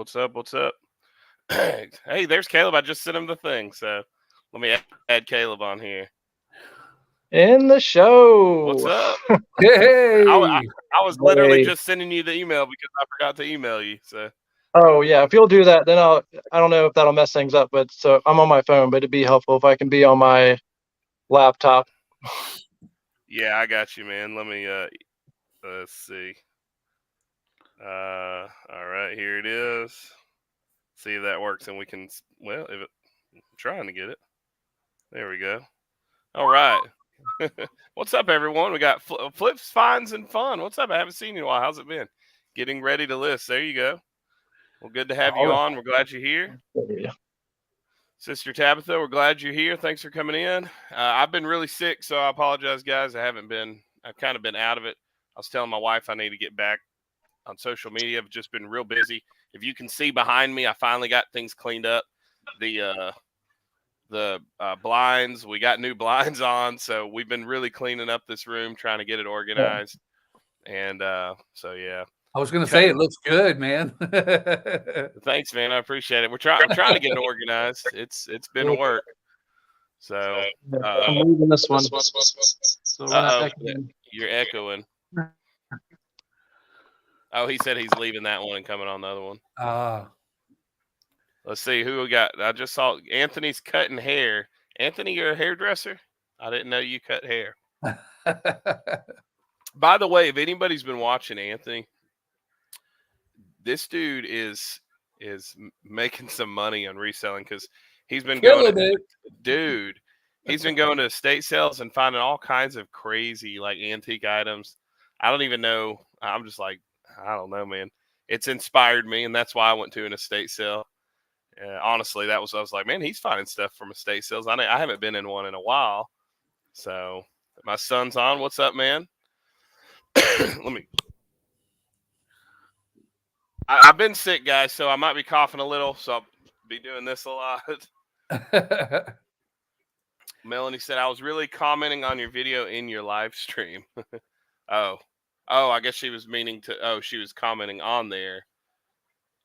What's up? What's up? Hey, there's Caleb. I just sent him the thing, so let me add Caleb on here. In the show. What's up? Hey. I was literally just sending you the email because I forgot to email you. So. Oh yeah, if you'll do that, then I don't know if that'll mess things up, but so I'm on my phone, but it'd be helpful if I can be on my laptop. Yeah, I got you, man. Let me let's see. All right, here it is. See if that works, and we can. Well, I'm trying to get it. There we go. All right. What's up, everyone? We got flips, finds, and fun. What's up? I haven't seen you in a while. How's it been? Getting ready to list. There you go. Well, good to have you on. We're glad you're here. Yeah. Sister Tabitha, we're glad you're here. Thanks for coming in. I've been really sick, so I apologize, guys. I've kind of been out of it. I was telling my wife I need to get back on social media. I've just been real busy. If you can see behind me, I finally got things cleaned up. The blinds, we got new blinds on, so we've been really cleaning up this room, trying to get it organized. And so yeah. I was going to say it looks good, man. Thanks, man. I appreciate it. I'm trying to get it organized. It's been work. So I'm moving this one. So you're echoing. Oh, he said he's leaving that one and coming on the other one. Let's see who we got. I just saw Anthony's cutting hair. Anthony, you're a hairdresser? I didn't know you cut hair. By the way, if anybody's been watching Anthony, this dude is making some money on reselling because he's been he's been going to estate sales and finding all kinds of crazy like antique items. I don't even know. I'm just like, I don't know, man. It's inspired me, and that's why I went to an estate sale. Honestly, I was like, man, he's finding stuff from estate sales. I haven't been in one in a while. So my son's on. What's up, man? I've been sick, guys, so I might be coughing a little, so I'll be doing this a lot. Melanie said, I was really commenting on your video in your live stream. Oh, I guess she was she was commenting on there.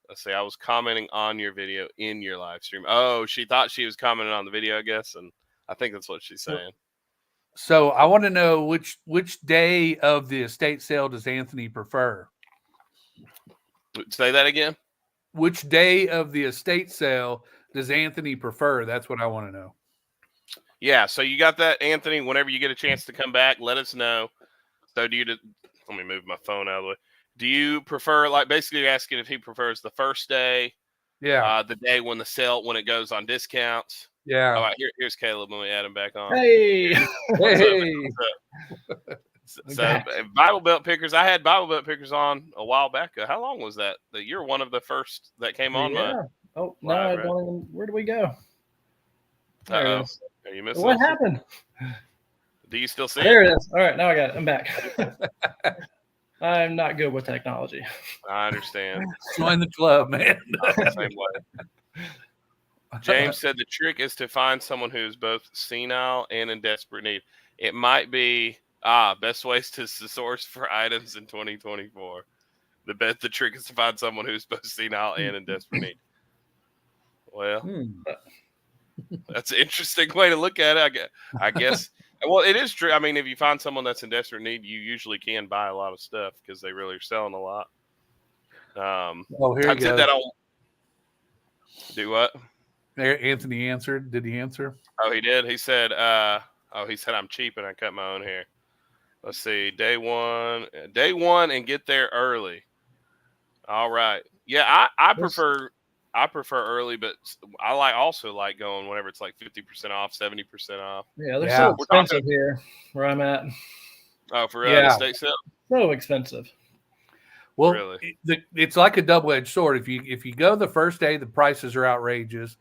Let's see, I was commenting on your video in your live stream. Oh, she thought she was commenting on the video, I guess, and I think that's what she's saying. So I want to know which day of the estate sale does Anthony prefer? Say that again. Which day of the estate sale does Anthony prefer? That's what I want to know. Yeah, so you got that, Anthony. Whenever you get a chance to come back, let us know. So let me move my phone out of the way. Do you prefer, like, basically you're asking if he prefers the first day? Yeah. The day when it goes on discounts? Yeah. All right, here's Caleb when we add him back on. Hey. So Bible Belt Pickers, I had Bible Belt Pickers on a while back. How long was that? You're one of the first that came on. Yeah. Oh, no, I don't even, where do we go? Uh-oh. Are you missing what happened? Do you still see There it is. All right, now I got it. I'm back. I'm not good with technology. I understand. Join the club, man. Same way. James said the trick is to find someone who's both senile and in desperate need. It might be best ways to source for items in 2024. The trick is to find someone who's both senile and in desperate need. Well, that's an interesting way to look at it. I guess. Well, it is true. I mean, if you find someone that's in desperate need, you usually can buy a lot of stuff because they really are selling a lot. Here he goes. Do what? There, Anthony answered. Did he answer? Oh, he did. He said, I'm cheap and I cut my own hair. Let's see. Day one and get there early. All right. Yeah, I prefer early, but I also like going whenever it's like 50% off, 70% off. Yeah, they're so expensive here where I'm at. Oh, for real? Estate sale? So expensive. Well, really? It's like a double-edged sword. If you go the first day, the prices are outrageous.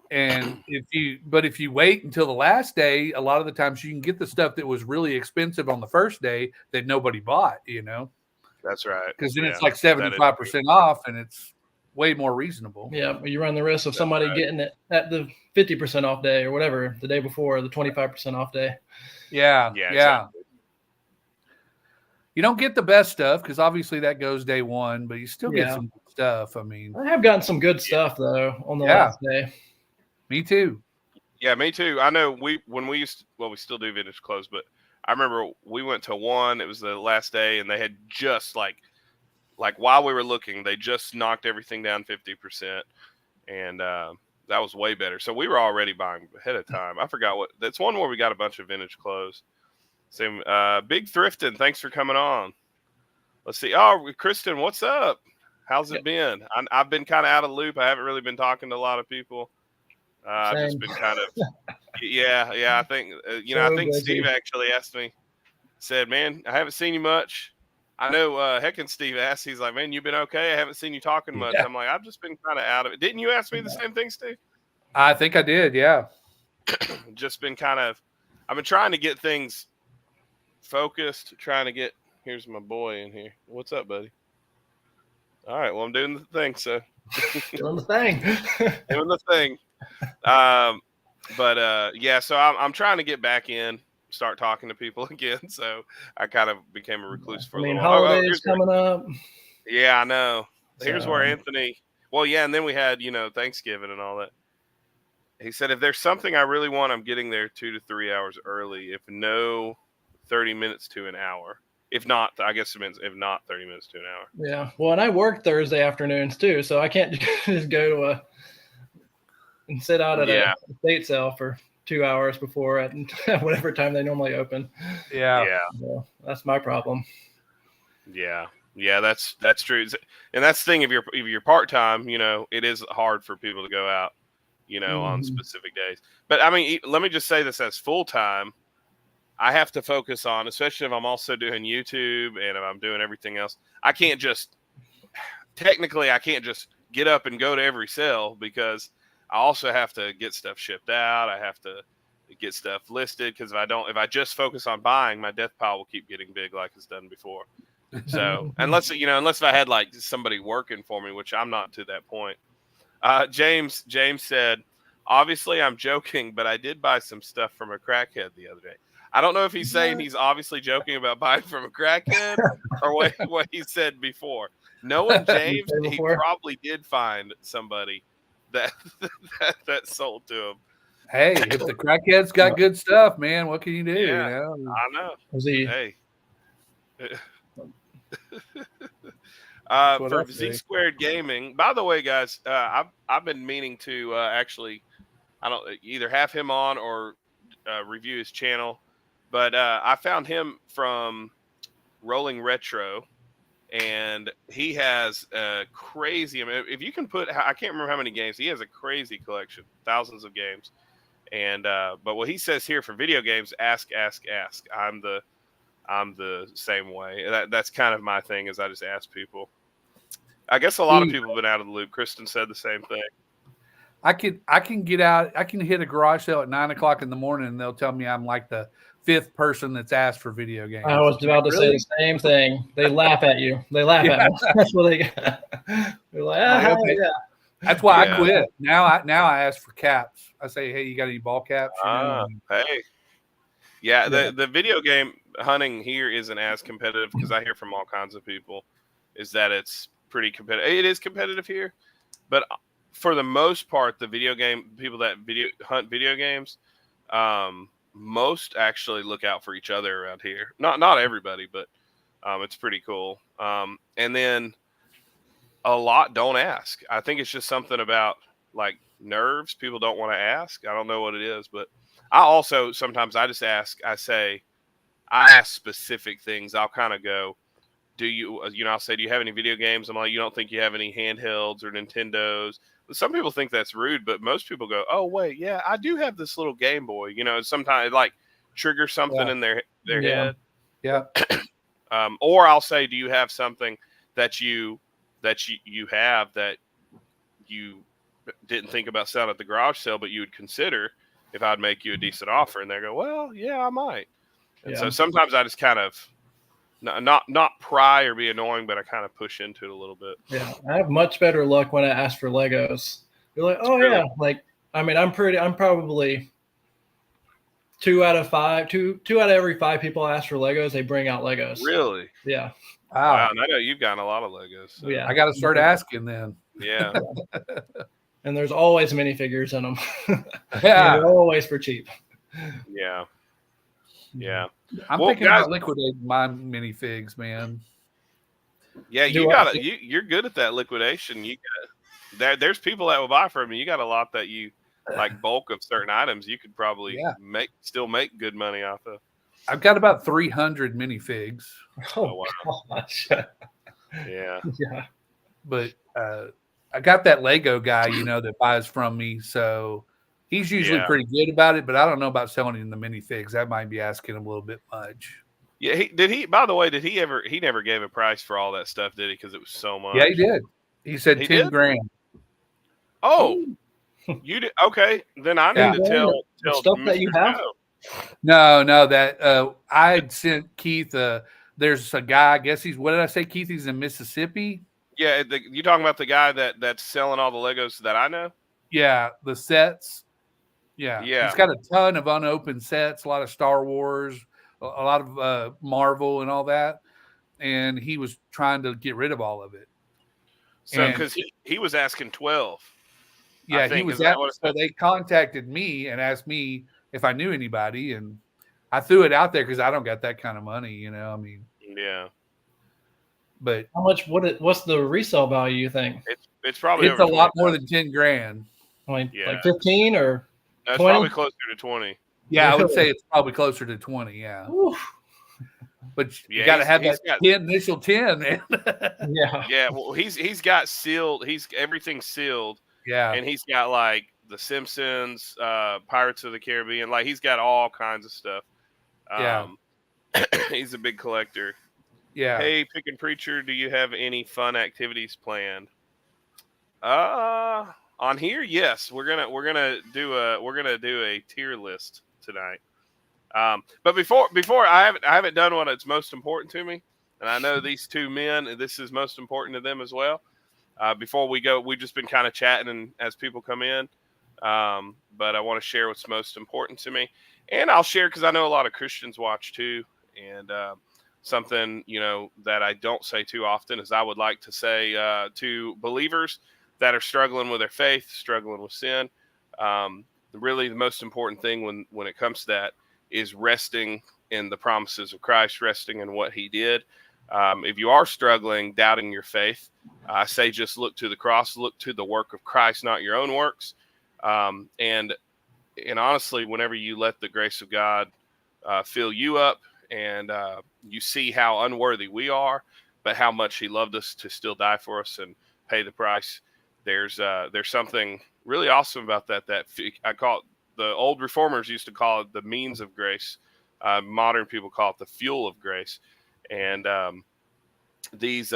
And if you wait until the last day, a lot of the times you can get the stuff that was really expensive on the first day that nobody bought, That's right. Because then it's like 75% off and it's way more reasonable. Yeah, but you run the risk of somebody getting it at the 50% off day or whatever, the day before, the 25% off day. Yeah. Exactly. You don't get the best stuff because obviously that goes day one, but you still get some good stuff. I mean, I have gotten some good stuff though on the last day. Me too. Yeah, me too. I know we still do vintage clothes, but I remember we went to one. It was the last day, and they had just like while we were looking, they just knocked everything down 50%, and that was way better. So we were already buying ahead of time. I forgot what that's one where we got a bunch of vintage clothes. Same, Big Thrifting. Thanks for coming on. Let's see. Oh, Kristen, what's up? How's it been? I've been kind of out of the loop. I haven't really been talking to a lot of people. I've just been kind of, I think, I think busy. Steve actually asked me, said, man, I haven't seen you much. I know Heckin' Steve asked, he's like, man, you been okay? I haven't seen you talking much. I'm like, I've just been kind of out of it. Didn't you ask me the same thing, Steve? I think I did, yeah. Just been kind of, I've been trying to get things focused, here's my boy in here. What's up, buddy? All right, well, I'm doing the thing, so. Doing the thing. Doing the thing. So I'm trying to get back in, start talking to people again. So I kind of became a recluse for a little while. Holidays coming up. Yeah, I know. Here's where Anthony. Well, yeah, and then we had Thanksgiving and all that. He said if there's something I really want, I'm getting there 2 to 3 hours early. If no, 30 minutes to an hour. If not, I guess it means if not 30 minutes to an hour. Yeah. Well, and I work Thursday afternoons too, so I can't just go to and sit out at a estate sale for 2 hours before at whatever time they normally open. Yeah. So that's my problem. Yeah. Yeah, that's true. And that's the thing, if you're part-time, it is hard for people to go out, on specific days. But I mean, let me just say this, as full-time, I have to focus on, especially if I'm also doing YouTube and if I'm doing everything else. I can't just get up and go to every sale, because I also have to get stuff shipped out. I have to get stuff listed, because if I just focus on buying, my death pile will keep getting big like it's done before. So unless I had like somebody working for me, which I'm not to that point. James said, obviously I'm joking, but I did buy some stuff from a crackhead the other day. I don't know if he's saying he's obviously joking about buying from a crackhead or what he said before. Knowing James, he probably did find somebody that sold to him. Hey, if the crackhead's got good stuff, man, what can you do? Yeah, I know. Hey. For Z Squared Gaming, by the way, guys, I've been meaning to actually, I don't either have him on or review his channel, but I found him from Rolling Retro, and he has a crazy. I mean, if you can put, I can't remember how many games he has. A crazy collection, thousands of games, and but what he says here for video games, ask. I'm the same way. That's kind of my thing, is I just ask people. I guess a lot of people have been out of the loop. Kristen said the same thing. I can get out. I can hit a garage sale at 9 o'clock in the morning, and they'll tell me I'm like the 5th person that's asked for video games. I was about to say the same thing. They laugh at you. They laugh at me. That's what they got. They're like, okay. Yeah. That's why I quit. Now I ask for caps. I say, hey, you got any ball caps? Hey. Yeah, the video game hunting here isn't as competitive, because I hear from all kinds of people is that it's pretty competitive. It is competitive here, but for the most part, the video game people that hunt video games, most actually look out for each other around here. Not everybody, but it's pretty cool. And then a lot don't ask. I think it's just something about like nerves. People don't want to ask. I don't know what it is, but I also sometimes I just ask. I ask specific things. I'll kind of go, I'll say, do you have any video games? I'm like, you don't think you have any handhelds or Nintendos? Some people think that's rude, but most people go, oh, wait, yeah, I do have this little Game Boy. Sometimes it like trigger something in their head. Yeah. Or I'll say, do you have something that you have that you didn't think about selling at the garage sale, but you would consider if I'd make you a decent offer? And they go, well, yeah, I might. And so sometimes I just kind of not pry or be annoying, but I kind of push into it a little bit. Yeah, I have much better luck when I ask for Legos. You're like, oh yeah, like I mean, I'm probably 2 out of every 5 people ask for Legos, they bring out Legos. Really? Yeah. Wow. And I know you've gotten a lot of Legos. So. Yeah. I got to start asking then. Yeah. And there's always minifigures in them. Yeah. They're always for cheap. Yeah. Yeah. I'm thinking about liquidating my minifigs, man. Yeah, you're good at that liquidation. There's people that will buy from you. You got a lot that you like bulk of certain items. You could probably still make good money off of. I've got about 300 minifigs. Oh wow. Gosh. Yeah. Yeah. But I got that Lego guy, that buys from me. So he's usually pretty good about it, but I don't know about selling him the minifigs. That might be asking him a little bit much. Yeah, he never gave a price for all that stuff, did he? Because it was so much. Yeah, he did. He said 10 grand. Oh, you did? Okay. Then I need to tell stuff that you have. No, that I had sent Keith. There's a guy, I guess what did I say, Keith? He's in Mississippi. Yeah, you talking about the guy that's selling all the Legos that I know? Yeah, the sets. Yeah. He's got a ton of unopened sets, a lot of Star Wars, a lot of Marvel and all that. And he was trying to get rid of all of it. So, because he was asking 12. Yeah, he was asking. So they contacted me and asked me if I knew anybody. And I threw it out there because I don't got that kind of money, Yeah. But how much? What's the resale value? You think it's probably a lot more than 10 grand. Like 15 or that's 20? Probably closer to 20. Yeah, I would say it's probably closer to 20. Yeah. Oof. But you got to have that 10, man. Yeah. Yeah. Well, he's got sealed. Everything sealed. Yeah. And he's got like The Simpsons, Pirates of the Caribbean. Like he's got all kinds of stuff. He's a big collector. Yeah. Hey, Pick and Preacher, do you have any fun activities planned? On here, yes. We're gonna do a tier list tonight. But before I haven't done one that's most important to me, and I know these two men, this is most important to them as well. Before we go, we've just been kind of chatting and as people come in. But I want to share what's most important to me, and I'll share because I know a lot of Christians watch too, and something that I don't say too often is I would like to say to believers that are struggling with their faith, struggling with sin. Really, the most important thing when it comes to that is resting in the promises of Christ, resting in what He did. If you are struggling, doubting your faith, I say just look to the cross, look to the work of Christ, not your own works. And honestly, whenever you let the grace of God fill you up, and you see how unworthy we are, but how much He loved us to still die for us and pay the price. There's something really awesome about that I call it, the old reformers used to call it the means of grace. Modern people call it the fuel of grace. And these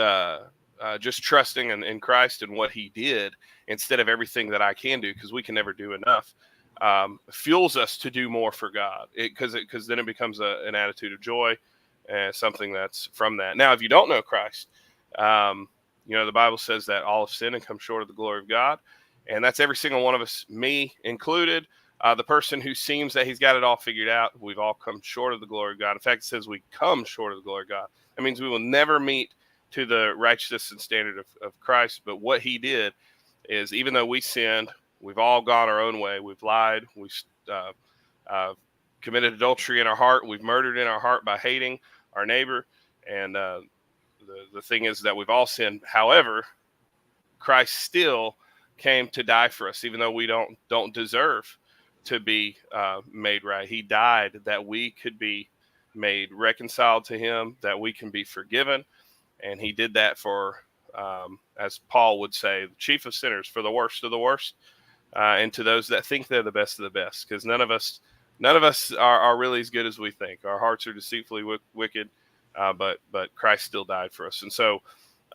just trusting in Christ and what He did instead of everything that I can do, because we can never do enough. Fuels us to do more for God, because then it becomes an attitude of joy and something that's from that. Now, if you don't know Christ, the Bible says that all have sinned and come short of the glory of God, and that's every single one of us, me included. The person who seems that he's got it all figured out, we've all come short of the glory of God. In fact, it says we come short of the glory of God. That means we will never meet to the righteousness and standard of Christ. But what He did is, even though we sinned, we've all gone our own way. We've lied. We've committed adultery in our heart. We've murdered in our heart by hating our neighbor. And the thing is that we've all sinned. However, Christ still came to die for us, even though we don't deserve to be made right. He died that we could be made reconciled to Him, that we can be forgiven. And He did that for, as Paul would say, the chief of sinners, for the worst of the worst. And to those that think they're the best of the best, because none of us are really as good as we think. Our hearts are deceitfully wicked, but Christ still died for us. And so,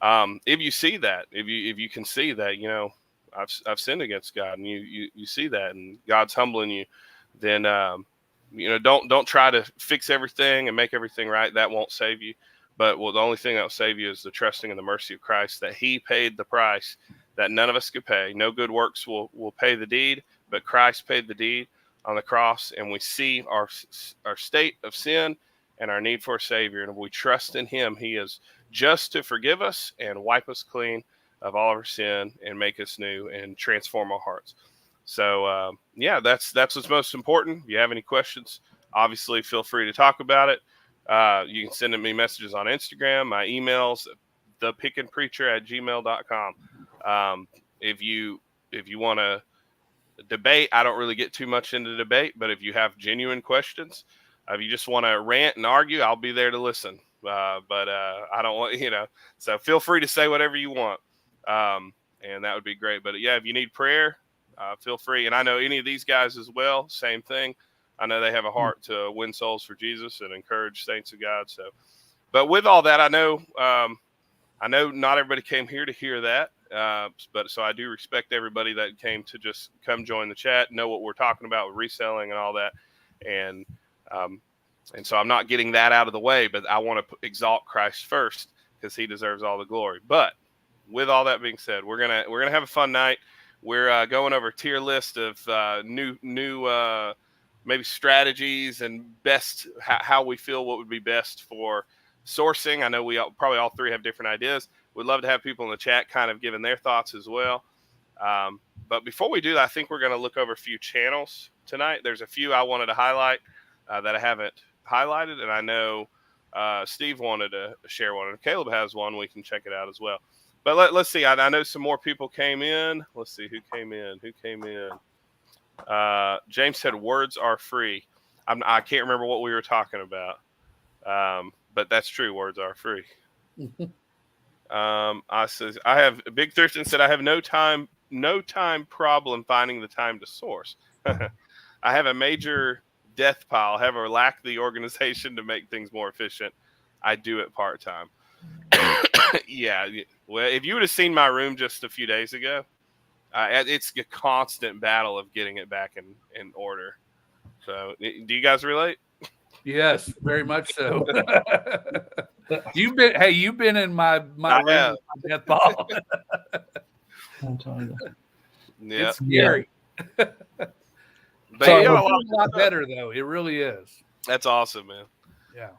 if you see that, if you can see that, I've sinned against God, and you see that, and God's humbling you, then don't try to fix everything and make everything right. That won't save you. But the only thing that will save you is the trusting in the mercy of Christ, that He paid the price that none of us could pay. No good works will pay the deed, but Christ paid the deed on the cross, and we see our state of sin and our need for a Savior. And if we trust in Him, He is just to forgive us and wipe us clean of all of our sin and make us new and transform our hearts. So, that's what's most important. If you have any questions, obviously feel free to talk about it. You can send me messages on Instagram. My email's thepickinpreacher@gmail.com. If you want to debate, I don't really get too much into debate, but if you have genuine questions, if you just want to rant and argue, I'll be there to listen. But I don't want, so feel free to say whatever you want. And that would be great. But if you need prayer, feel free. And I know any of these guys as well, same thing. I know they have a heart to win souls for Jesus and encourage saints of God. So, but with all that, I know not everybody came here to hear that. But so I do respect everybody that came to just come join the chat, know what we're talking about with reselling and all that. And so I'm not getting that out of the way, but I want to exalt Christ first because He deserves all the glory. But with all that being said, we're gonna have a fun night. We're going over a tier list of new maybe strategies and best how we feel what would be best for sourcing. I know we probably all three have different ideas. We'd love to have people in the chat kind of giving their thoughts as well. But before we do that, I think we're going to look over a few channels tonight. There's a few I wanted to highlight that I haven't highlighted, and I know Steve wanted to share one, and Caleb has one. We can check it out as well. But let's see. I know some more people came in. Let's see who came in. James said words are free. I can't remember what we were talking about, but that's true. Words are free. I have Big Thurston said I have no time problem finding the time to source. I have a major death pile. However, lack the organization to make things more efficient. I do it part time. Yeah. Well, if you would have seen my room just a few days ago, it's a constant battle of getting it back in order. So, do you guys relate? Yes, very much so. You've been in my room, death ball. I'm telling you. Yeah. It's scary. But So a lot better though. It really is. That's awesome, man. Yeah.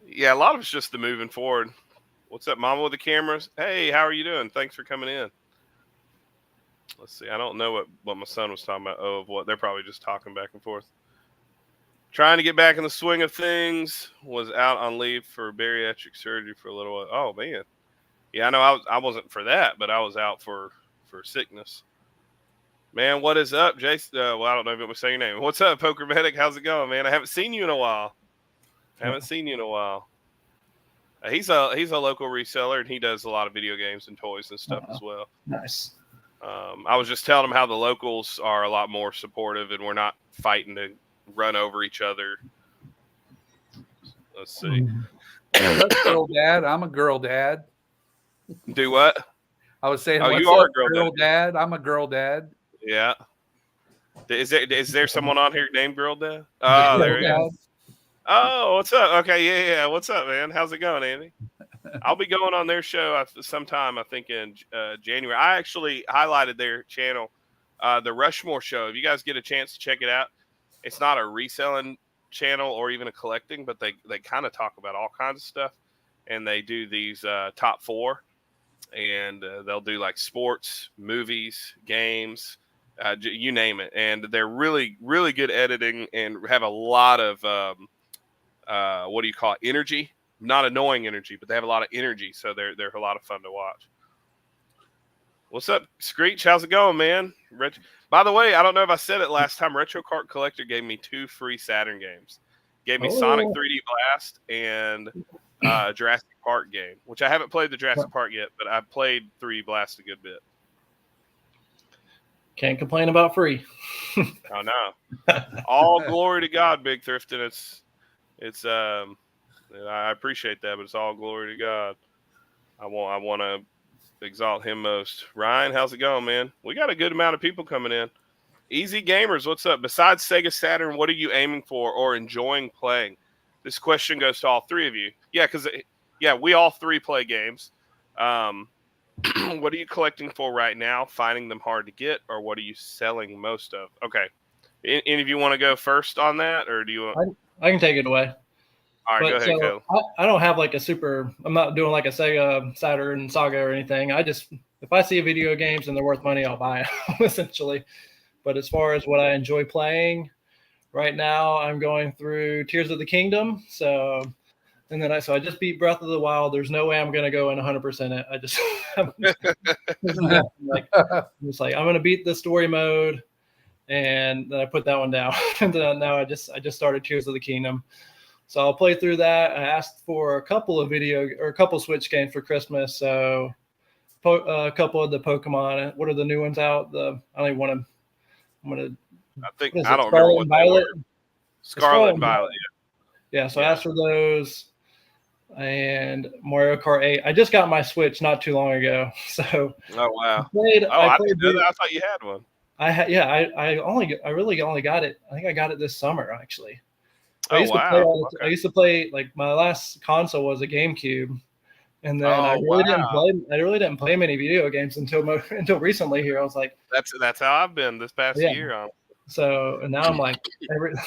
Yeah, a lot of it's just the moving forward. What's up, Mama with the cameras? Hey, how are you doing? Thanks for coming in. Let's see. I don't know what my son was talking about. Oh, of what? They're probably just talking back and forth. Trying to get back in the swing of things. Was out on leave for bariatric surgery for a little while. Oh, man. Yeah, I know I wasn't for that, but I was out for sickness. Man, what is up, Jason? Well, I don't know if I'm going to say your name. What's up, Poker Medic? How's it going, man? I haven't seen you in a while. He's a local reseller, and he does a lot of video games and toys and stuff as well. Nice. I was just telling him how the locals are a lot more supportive, and we're not fighting to run over each other. Let's see. That's girl dad. I'm a girl dad. Do what? I was saying, you are a girl dad. I'm a girl dad. Yeah. Is there someone on here named Girl Dad? Oh, there he is. Oh, what's up? Okay, yeah. What's up, man? How's it going, Andy? I'll be going on their show sometime, I think, in January. I actually highlighted their channel, the Rushmore Show. If you guys get a chance to check it out, it's not a reselling channel or even a collecting, but they kind of talk about all kinds of stuff, and they do these top four, and they'll do like sports, movies, games, you name it, and they're really, really good editing and have a lot of what do you call it? Energy. Not annoying energy, but they have a lot of energy, so they're a lot of fun to watch. What's up, Screech? How's it going, man? By the way, I don't know if I said it last time. Retro Cart Collector gave me 2 free Saturn games. Gave me Sonic 3D Blast and Jurassic Park game, which I haven't played the Jurassic Park yet, but I've played 3D Blast a good bit. Can't complain about free. Oh no! All glory to God, Big Thrifton. It's I appreciate that, but it's all glory to God. I want to exalt Him most. Ryan, how's it going, man? We got a good amount of people coming in. Easy Gamers, what's up? Besides Sega Saturn, what are you aiming for or enjoying playing? This question goes to all three of you. Yeah, because we all three play games. What are you collecting for right now? Finding them hard to get, or what are you selling most of? Okay, Any of you want to go first on that, or do you want? I can take it away. All right, go ahead, Caleb. I don't have like I'm not doing like a Sega Saturn Saga or anything. If I see video games and they're worth money, I'll buy them essentially. But as far as what I enjoy playing right now, I'm going through Tears of the Kingdom. So I just beat Breath of the Wild. There's no way I'm going to go in 100% it. I'm just like, I'm going to beat the story mode. And then I put that one down. And then now I just started Tears of the Kingdom. So I'll play through that. I asked for a couple of Switch games for Christmas. So a couple of the Pokemon. What are the new ones out? I don't remember. Scarlet and Violet. Scarlet and Violet. Yeah. So I asked for those. And Mario Kart 8. I just got my Switch not too long ago. So oh wow. I didn't know that. I thought you had one. I really only got it. I think I got it this summer actually. I used to play like my last console was a GameCube, and then I really didn't play many video games until recently. Here I was like, that's how I've been this past year. So and now I'm like,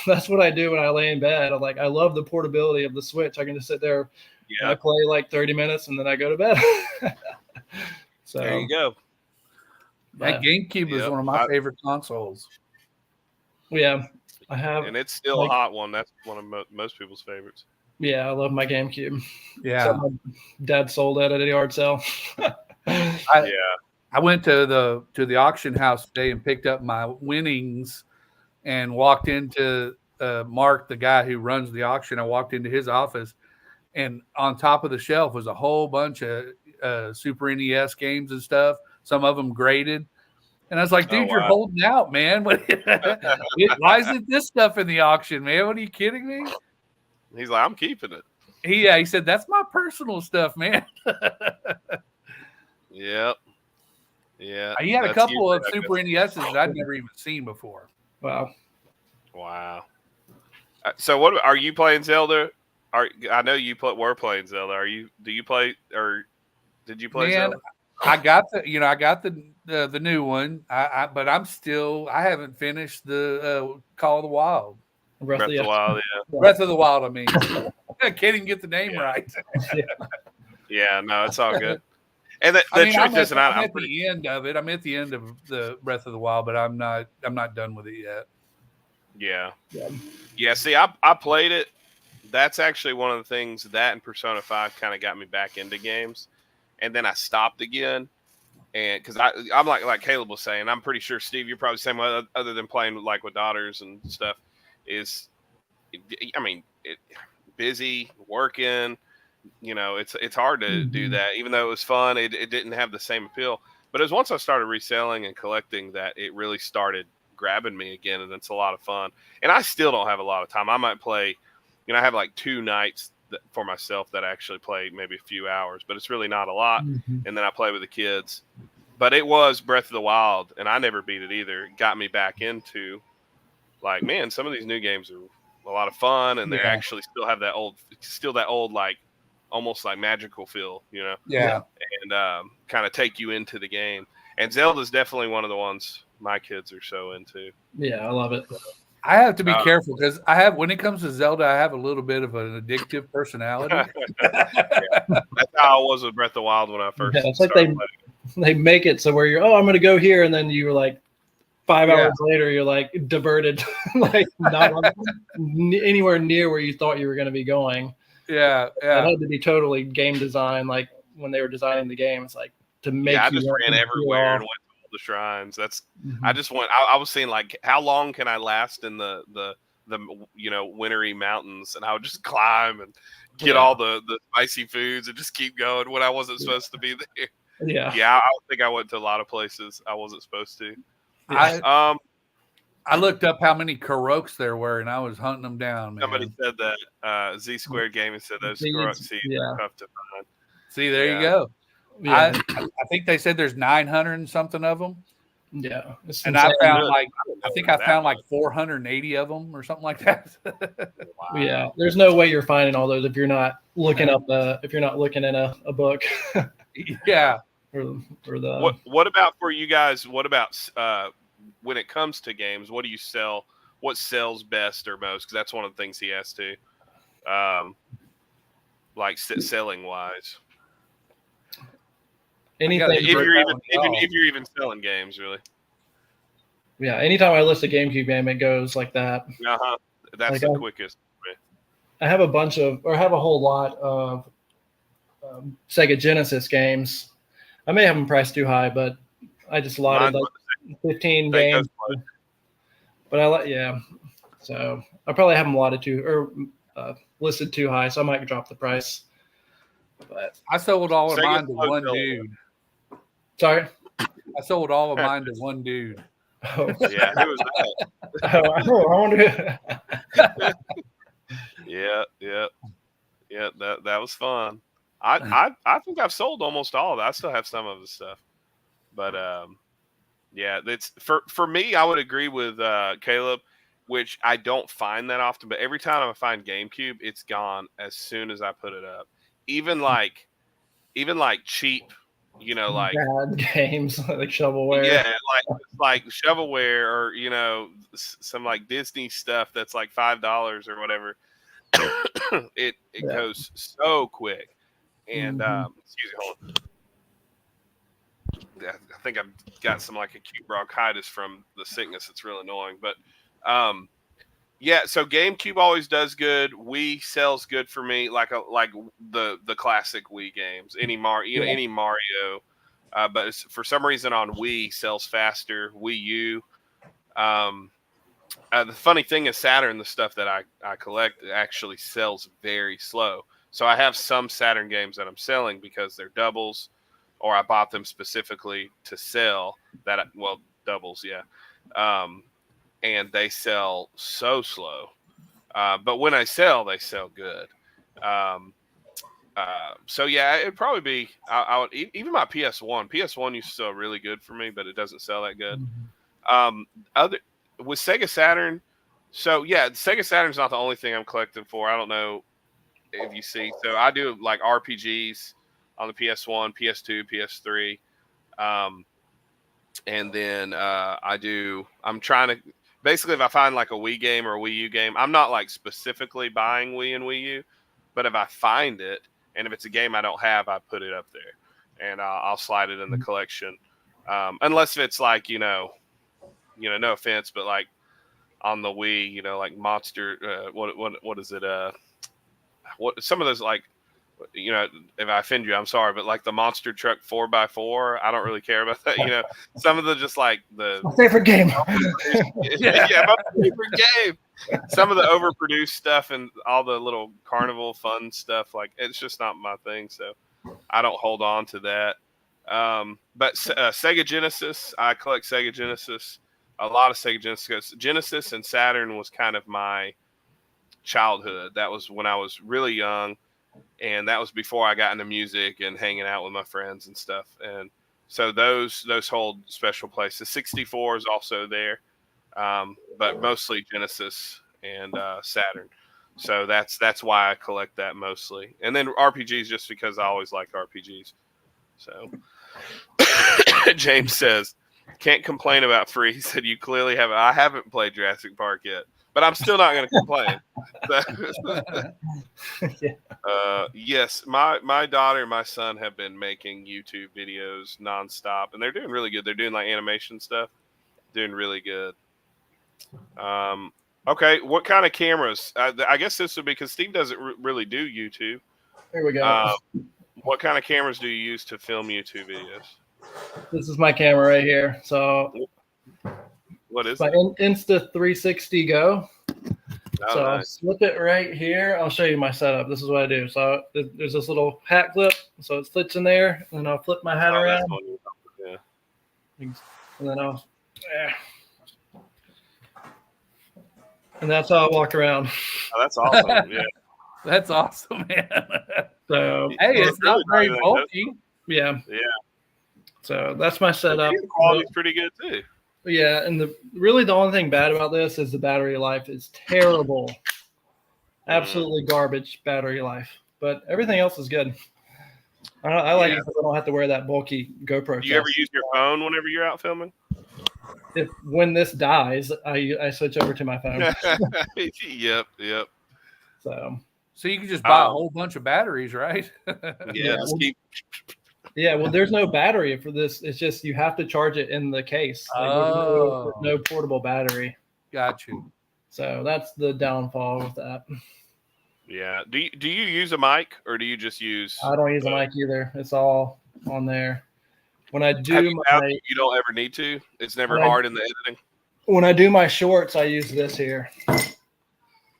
that's what I do when I lay in bed. I'm like, I love the portability of the Switch. I can just sit there, and I play like 30 minutes, and then I go to bed. So there you go. That GameCube is one of my favorite consoles. Yeah, I have, and it's still a hot one. That's one of most people's favorites. Yeah, I love my GameCube. Yeah, so my dad sold it at a yard sale. I went to the auction house today and picked up my winnings, and walked into Mark, the guy who runs the auction. I walked into his office, and on top of the shelf was a whole bunch of Super NES games and stuff. Some of them graded. And I was like, dude, you're holding out, man. Why isn't this stuff in the auction, man? What are you kidding me? He's like, I'm keeping it. He said, that's my personal stuff, man. Yep. Yeah. He had a couple of Super NESs that I'd never even seen before. Wow. So what are you playing Zelda? I know you were playing Zelda. Do you play, or did you play Zelda? I got the new one. But I haven't finished the Call of the Wild. Breath of the Wild, yeah. Breath of the Wild, I mean. I can't even get the name right. Yeah, no, it's all good. And the truth is, I'm at the end of it. I'm at the end of the Breath of the Wild, but I'm not done with it yet. Yeah. See, I played it. That's actually one of the things that and Persona 5 kind of got me back into games. And then I stopped again, and because I'm like Caleb was saying, I'm pretty sure, Steve, you're probably the same way, other than playing with daughters and stuff. Busy working, it's hard to do that. Even though it was fun, it didn't have the same appeal. But it was once I started reselling and collecting that it really started grabbing me again, and it's a lot of fun. And I still don't have a lot of time. I might play, I have like 2 nights for myself that I actually play maybe a few hours, but it's really not a lot. And then I play with the kids. But it was Breath of the Wild, and I never beat it either. It got me back into like, man, some of these new games are a lot of fun, and they actually still have that old like almost like magical feel, Yeah. And kind of take you into the game. And Zelda's definitely one of the ones my kids are so into. Yeah, I love it. I have to be careful because when it comes to Zelda, I have a little bit of an addictive personality. That's how I was with Breath of the Wild when I first. It's like they make it so where you're, I'm going to go here, and then you're like 5 hours later, you're like diverted, like not anywhere near where you thought you were going to be going. Yeah. It had to be totally game design, like when they were designing the game. It's like to make. I just ran everywhere and went to all the shrines. That's I just went. I was seeing like how long can I last in the wintry mountains, and I would just climb and get all the spicy foods and just keep going when I wasn't supposed to be there. Yeah. I think I went to a lot of places I wasn't supposed to. I looked up how many Karoks there were, and I was hunting them down. Man. Somebody said that Z Squared Gaming said those Karok seeds are tough to find. See, there you go. Yeah. I think they said there's 900 and something of them. Yeah, and I found I found 480 of them or something like that. Wow. Yeah, there's no way you're finding all those if you're not looking up if you're not looking in a book. Yeah. Or the what about for you guys? What about when it comes to games? What do you sell? what sells best or most, because that's one of the things he has to, like selling wise. Anything if you're even selling games, really. Yeah, anytime I list a GameCube game, it goes like that. That's like the quickest. I have a whole lot of Sega Genesis games. I may have them priced too high, but I just allotted like 15 games. But so I probably have them listed too high, so I might drop the price. But I sold all of mine to one dude. Sorry? I sold all of mine to one dude. Oh. Yeah, who was that? I wonder. Yeah. That was fun. I think I've sold almost all of it. I still have some of the stuff, but yeah, it's for me. I would agree with Caleb, which I don't find that often. But every time I find GameCube, it's gone as soon as I put it up. Even like cheap, like bad games like shovelware. Yeah, like shovelware, or some like Disney stuff that's like $5 or whatever. it goes so quick. And excuse me, hold on. I think I've got some like acute bronchitis from the sickness. It's real annoying, but yeah. So GameCube always does good. Wii sells good for me, like the classic Wii games. Any Mario, but for some reason on Wii sells faster. Wii U. The funny thing is Saturn, the stuff that I collect actually sells very slow. So I have some Saturn games that I'm selling because they're doubles, or I bought them specifically to sell doubles, yeah. And they sell so slow. But when I sell, they sell good. So yeah, it'd probably be, I would, even my PS1 used to sell really good for me, but it doesn't sell that good. With Sega Saturn, so yeah, Sega Saturn's not the only thing I'm collecting for. I don't know if you see. So I do like RPGs on the PS1, PS2, PS3. And then I'm trying to, basically if I find like a Wii game or a Wii U game, I'm not like specifically buying Wii and Wii U, but if I find it, and if it's a game I don't have, I put it up there and I'll slide it in the collection. Unless it's like, no offense, but like on the Wii, like Monster, what is it? What some of those, like, if I offend you, I'm sorry, but like the Monster Truck 4x4, I don't really care about that. Some of the just like the my favorite game. Yeah, my favorite game. Some of the overproduced stuff and all the little carnival fun stuff, like it's just not my thing. So I don't hold on to that. But Sega Genesis, I collect Sega Genesis. A lot of Sega Genesis. Genesis and Saturn was kind of my childhood. That was when I was really young, and that was before I got into music and hanging out with my friends and stuff. And so those hold special places. 64 is also there, but mostly Genesis and Saturn. So that's why I collect that mostly. And then RPGs, just because I always liked RPGs. So James says, can't complain about free. He said, you clearly haven't. I haven't played Jurassic Park yet, but I'm still not going to complain. Yes, my daughter and my son have been making YouTube videos nonstop, and they're doing really good. They're doing like animation stuff, doing really good. Okay, what kind of cameras? I guess this would be because Steve doesn't really do YouTube. Here we go. What kind of cameras do you use to film YouTube videos? This is my camera right here. So what is my it? Insta360 Go. So nice. I'll slip it right here. I'll show you my setup. This is what I do. So there's this little hat clip. So it fits in there, and then I'll flip my hat around. Yeah. And then and that's how I walk around. Oh, that's awesome. Yeah. That's awesome, man. So hey, it's not very bulky. Yeah. Yeah. So that's my setup. The quality's pretty good too. Yeah, and the only thing bad about this is the battery life is terrible. Absolutely garbage battery life. But everything else is good. I like it because I don't have to wear that bulky GoPro. Do you ever use your phone whenever you're out filming? when this dies, I switch over to my phone. Yep. So you can just buy a whole bunch of batteries, right? Yeah. Yeah, well, there's no battery for this. It's just you have to charge it in the case. Like there's no portable battery. Got you. So that's the downfall with that. Yeah. Do you use a mic or do you just use? I don't use a mic either. It's all on there. When I do you don't ever need to. It's never hard in the editing. When I do my shorts, I use this here.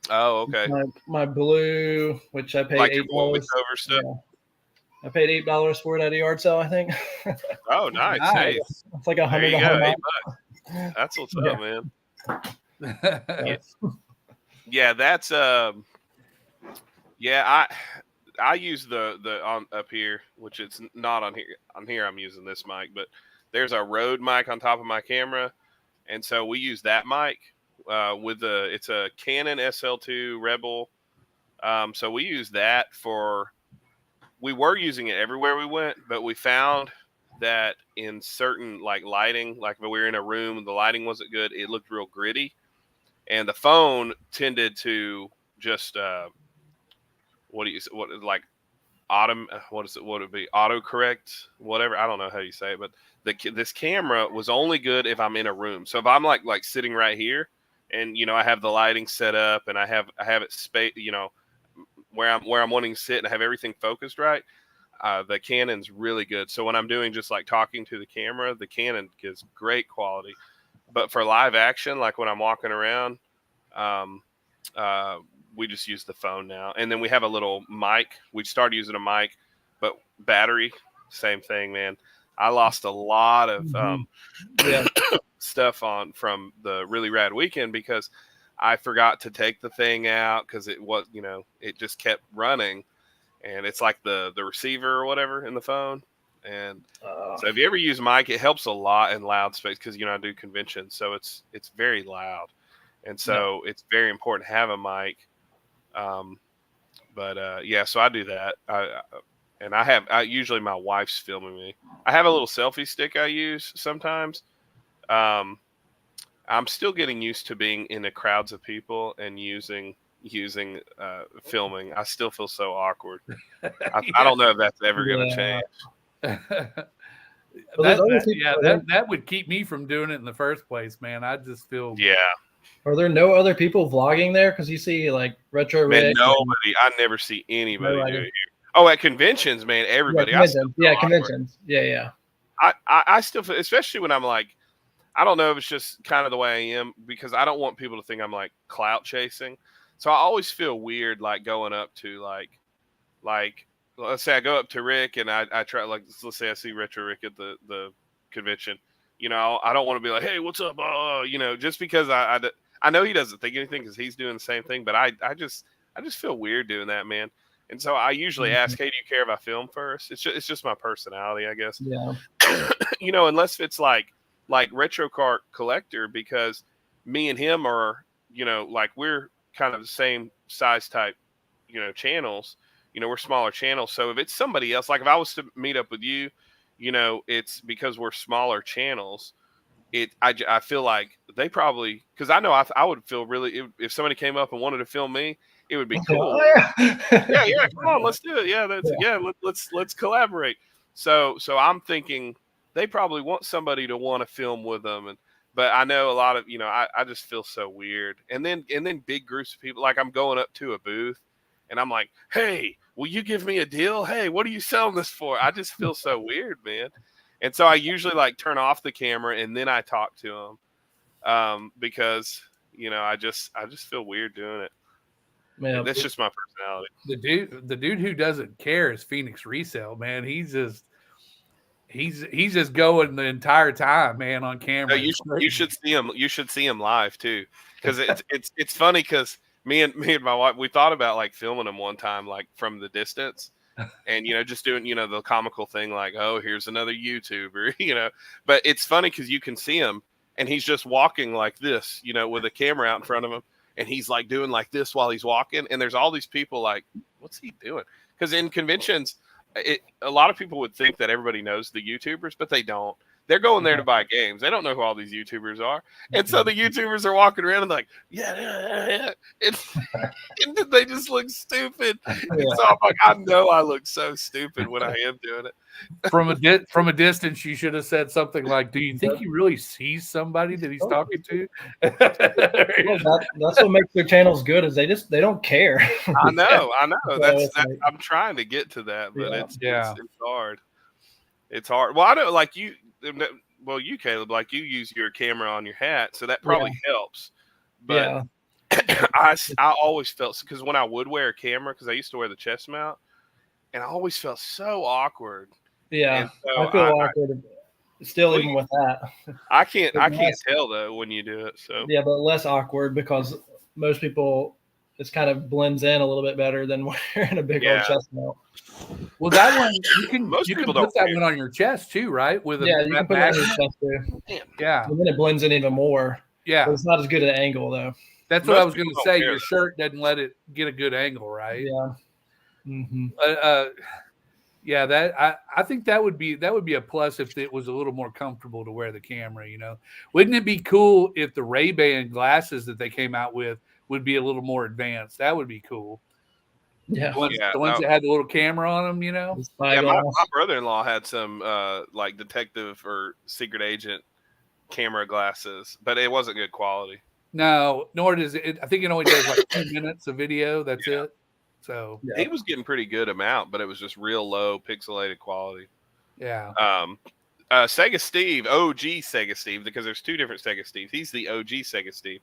Oh, okay. My blue, which I paid like $8. Stuff. Yeah. I paid $8 for it at a yard sale, I think. Oh, nice. Hey, it's like $100. $8. That's what's up, man. Yeah, that's yeah. I use the on up here, which it's not on here. On here, I'm using this mic, but there's a Rode mic on top of my camera, and so we use that mic it's a Canon SL2 Rebel. So we use that we were using it everywhere we went, but we found that in certain like lighting, like when we were in a room, the lighting wasn't good. It looked real gritty, and the phone tended to just what would it be? Autocorrect, whatever. I don't know how you say it, but this camera was only good if I'm in a room. So if I'm like sitting right here, and I have the lighting set up, and I have it space, where I'm wanting to sit, and I have everything focused right. The Canon's really good. So when I'm doing just like talking to the camera, the Canon gives great quality. But for live action, like when I'm walking around, we just use the phone now. And then we have a little mic. We started using a mic, but battery, same thing, man. I lost a lot of stuff from the Really Rad Weekend because I forgot to take the thing out because it was, it just kept running. And it's like the receiver or whatever in the phone. And so if you ever use mic, it helps a lot in loud space because, I do conventions. So it's very loud. And so it's very important to have a mic. So I do that. I usually my wife's filming me. I have a little selfie stick I use sometimes. I'm still getting used to being in the crowds of people and using filming. I still feel so awkward. I don't know if that's ever going to change. That would keep me from doing it in the first place, man. I just feel Are there no other people vlogging there? Because you see like Retro Rick. Nobody. I never see anybody do it here. Oh, at conventions, man, everybody. Conventions. Yeah. I still feel, especially when I'm like, I don't know if it's just kind of the way I am because I don't want people to think I'm like clout chasing. So I always feel weird like going up to like let's say I go up to Rick and I try like let's say I see Retro Rick at the convention. I don't want to be like, hey, what's up? Just because I know he doesn't think anything because he's doing the same thing, but I just feel weird doing that, man. And so I usually ask, hey, do you care if I film first? It's just my personality, I guess. Yeah. Unless it's like Retro Kart Collector, because me and him are, like we're kind of the same size type, channels. We're smaller channels. So if it's somebody else, like if I was to meet up with you, it's because we're smaller channels. I feel like they probably, because I know I would feel really if somebody came up and wanted to film me, it would be cool. Yeah, come on, let's do it. Yeah, let's collaborate. So I'm thinking they probably want somebody to want to film with them, but I know a lot of I just feel so weird. And then big groups of people, like I'm going up to a booth, and I'm like, hey, will you give me a deal? Hey, what are you selling this for? I just feel so weird, man. And so I usually like turn off the camera and then I talk to them because I just feel weird doing it. Man, that's just my personality. The dude who doesn't care is Phoenix Resale, man. He's just going the entire time, man, on camera. No, you should see him. You should see him live too, because it's funny because me and my wife, we thought about like filming him one time, like from the distance, and just doing the comical thing, like, oh, here's another YouTuber, But it's funny because you can see him, and he's just walking like this, with a camera out in front of him. And he's like doing like this while he's walking. And there's all these people like, what's he doing? Because in conventions, a lot of people would think that everybody knows the YouTubers, but they don't. They're going there to buy games. They don't know who all these YouTubers are. And so the YouTubers are walking around and like, yeah. And they just look stupid. And so I'm like, I know I look so stupid when I am doing it. From a distance, you should have said something like, "Do you think he really sees somebody that he's talking to?" That's what makes their channels good is they don't care. I know. So That's I'm trying to get to that, but it's hard. It's hard. Well, I know, like you, Caleb, like you use your camera on your hat, so that probably helps. But I always felt, because when I would wear a camera, because I used to wear the chest mount, and I always felt so awkward. Yeah, so I feel awkward still, even with that. I can't tell though when you do it. So yeah, but less awkward because most people, it's kind of blends in a little bit better than wearing a big old chest mount. Well, that one you can put that one on your chest too, right? You can put it on your chest too. Yeah, and then it blends in even more. Yeah, but it's not as good an angle though. That's what I was going to say. Your shirt doesn't let it get a good angle, right? Yeah. Mm-hmm. I think that would be a plus if it was a little more comfortable to wear the camera. Wouldn't it be cool if the Ray-Ban glasses that they came out with would be a little more advanced? That would be cool. Yeah, the ones that had the little camera on them, Yeah, my brother-in-law had some like detective or secret agent camera glasses, but it wasn't good quality. No, nor does it. I think it only does like 2 minutes of video. That's it. So he was getting pretty good amount, but it was just real low pixelated quality. Yeah. Sega Steve, OG Sega Steve, because there's two different Sega Steves. He's the OG Sega Steve.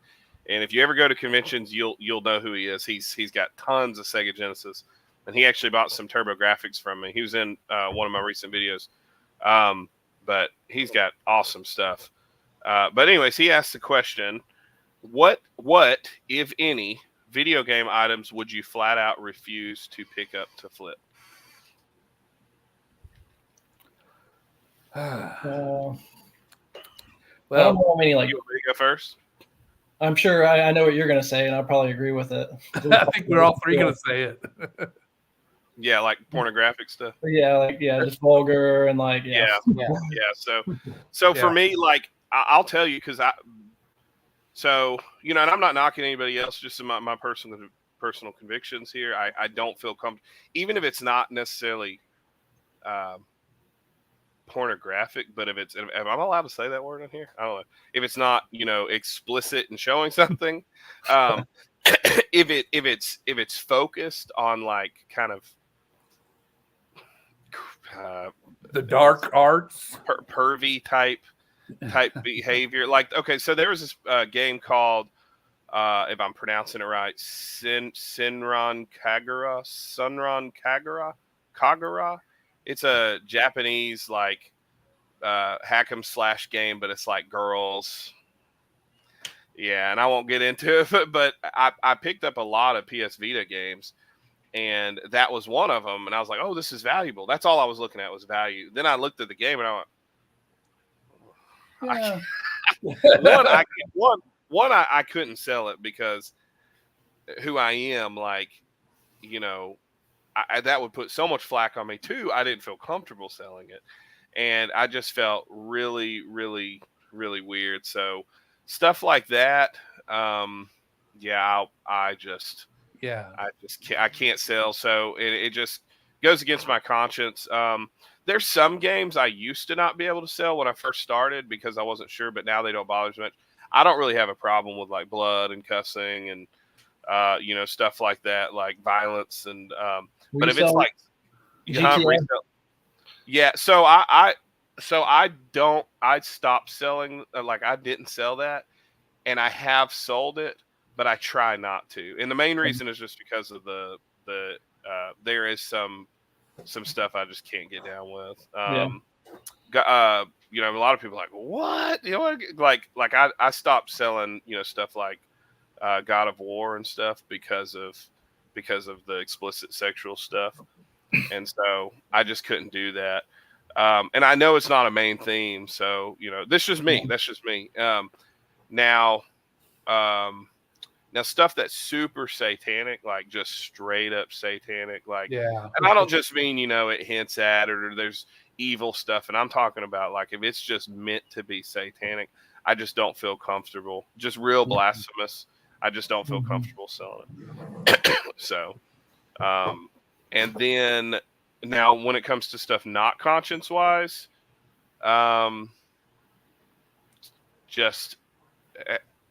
And if you ever go to conventions, you'll know who he is. He's got tons of Sega Genesis, and he actually bought some TurboGrafx from me. He was in one of my recent videos, but he's got awesome stuff. But anyways, he asked the question: What, if any, video game items would you flat out refuse to pick up to flip? Well, I don't know how many. Like, you want me to go first? I'm sure I know what you're going to say, and I'll probably agree with it. I think we're all three going to say it. Yeah, like pornographic stuff. Yeah, just vulgar and like So for me, like I'll tell you, because and I'm not knocking anybody else, just my personal convictions here. I don't feel comfortable, even if it's not necessarily pornographic, but if am I allowed to say that word on here? I don't know. If it's not, explicit and showing something, if it's focused on like kind of the dark arts, pervy type behavior. Like, okay, so there was this game called, if I'm pronouncing it right, Sunron Kagura. It's a Japanese like hack 'em slash game, but it's like girls. Yeah, and I won't get into it, but I picked up a lot of PS Vita games, and that was one of them. And I was like, oh, this is valuable. That's all I was looking at was value. Then I looked at the game and I went, I couldn't sell it because who I am, like, that would put so much flack on me. Two, I didn't feel comfortable selling it, and I just felt really, really, really weird. So stuff like that, I can't sell. So it just goes against my conscience. There's some games I used to not be able to sell when I first started because I wasn't sure, but now they don't bother as much. I don't really have a problem with like blood and cussing and stuff like that, like violence and but if it's like so I stopped selling, like I didn't sell that, and I have sold it, but I try not to. And the main reason is just because of the there is some stuff I just can't get down with. A lot of people are like, what? Like I stopped selling, stuff like God of War and stuff because of the explicit sexual stuff. And so I just couldn't do that. And I know it's not a main theme. So, that's just me. Now stuff that's super satanic, like just straight up satanic, like, and I don't just mean, it hints at it or there's evil stuff, and I'm talking about like if it's just meant to be satanic, I just don't feel comfortable. Just real blasphemous, I just don't feel comfortable selling it. So, and then now when it comes to stuff not conscience wise, just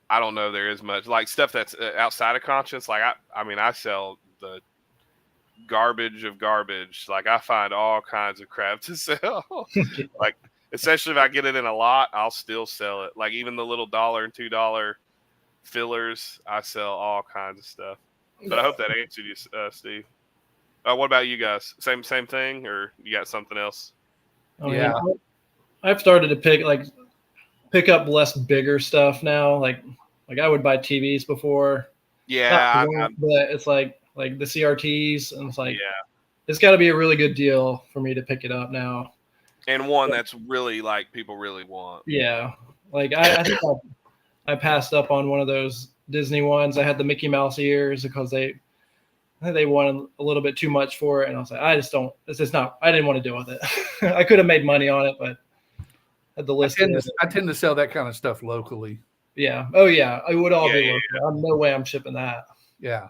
I don't know there is much like stuff that's outside of conscience. Like I mean I sell the garbage of garbage. Like I find all kinds of crap to sell. Like especially if I get it in a lot, I'll still sell it. Like even the little $1 and $2 fillers, I sell all kinds of stuff. But I hope that answered you, Steve. What about you guys? Same thing, or you got something else? Yeah, I've started to pick up less bigger stuff now. Like I would buy TVs before. Yeah, but it's like the CRTs, and it's like it's got to be a really good deal for me to pick it up now. And one that's really like people really want. Yeah, like I think I passed up on one of those Disney ones. I had the Mickey Mouse ears because I think they wanted a little bit too much for it, and I was like, I just don't. It's just not. I didn't want to deal with it. I could have made money on it, but at the list, I tend to sell that kind of stuff locally. Yeah. Oh yeah. It would all be local. No way I'm shipping that. Yeah.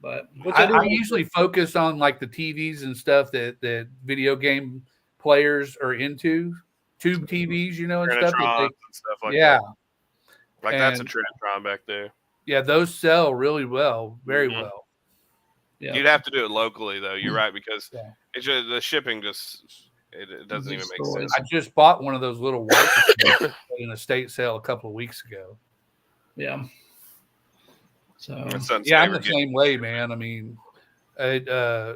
But I usually focus on like the TVs and stuff that video game players are into. Tube TVs, you know, and stuff. And stuff like that. Like and, that's a Trinitron back there. Yeah, those sell really well, very well. Yeah. You'd have to do it locally though. You're right, because it's just, the shipping just it doesn't even make sense. I just bought one of those little white in a state sale a couple of weeks ago. Yeah. So I'm the same way, man. I mean, I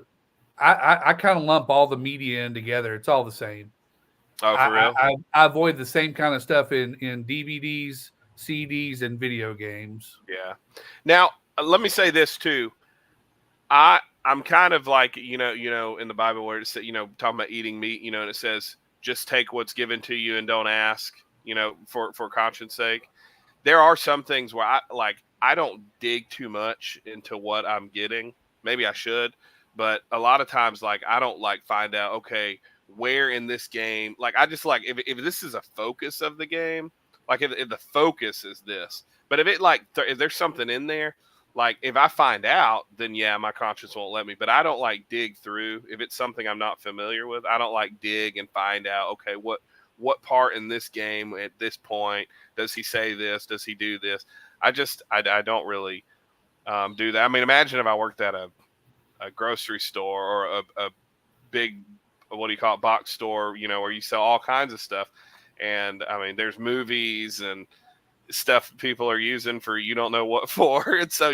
kind of lump all the media in together. It's all the same. Oh, for real? I avoid the same kind of stuff in DVDs, CDs, and video games. Yeah. Now, let me say this too. I'm kind of like, you know, in the Bible where it's, talking about eating meat, and it says, just take what's given to you and don't ask, for conscience sake. There are some things where I don't dig too much into what I'm getting. Maybe I should, but a lot of times, I don't find out, okay, where in this game, I just if this is a focus of the game, if the focus is this, but if it if there's something in there, if I find out, then my conscience won't let me. But I don't dig through. If it's something I'm not familiar with, I don't dig and find out, okay, what part in this game at this point does he say this? Does he do this? I don't really do that. I mean, imagine if I worked at a grocery store or a big, what do you call it, box store, where you sell all kinds of stuff. And I mean, there's movies and stuff people are using for you don't know what for, and so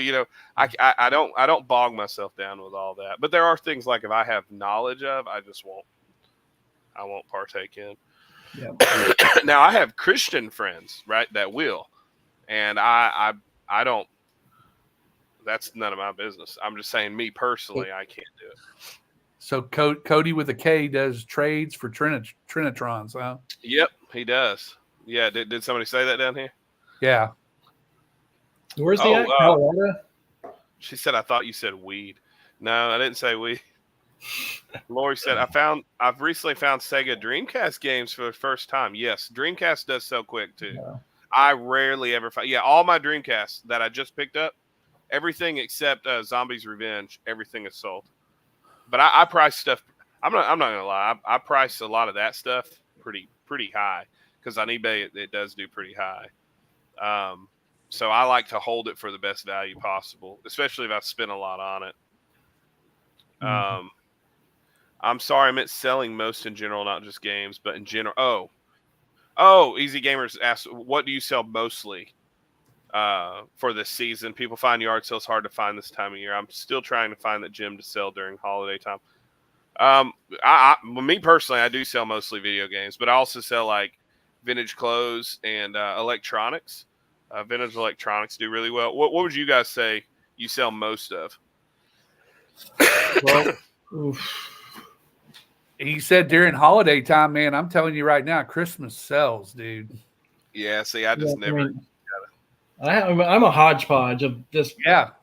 I don't bog myself down with all that. But there are things if I have knowledge of, I won't partake in. Yeah. Now I have Christian friends, right, that will, and I don't. That's none of my business. I'm just saying, me personally, I can't do it. So Cody with a K does trades for Trinitrons, huh? Yep, he does. Yeah, did somebody say that down here? Yeah. Where's the Colorado? She said, I thought you said weed. No, I didn't say weed. Lori said, I've recently found Sega Dreamcast games for the first time. Yes, Dreamcast does sell quick too. Yeah. I rarely ever find. Yeah, all my Dreamcasts that I just picked up, everything except Zombies Revenge, everything is sold. But I price stuff. I'm not gonna lie. I price a lot of that stuff pretty high because on eBay it does do pretty high. So I like to hold it for the best value possible, especially if I spend a lot on it. I'm sorry, I meant selling most in general, not just games, but in general. Oh, Easy Gamers asked, what do you sell mostly for this season? People find yard sales hard to find this time of year. I'm still trying to find that gym to sell during holiday time. Me personally, I do sell mostly video games, but I also sell vintage clothes and electronics. Vintage electronics do really well. What would you guys say you sell most of? Well, he said during holiday time, man, I'm telling you right now, Christmas sells, dude. Yeah, see, I just never. I'm a hodgepodge of just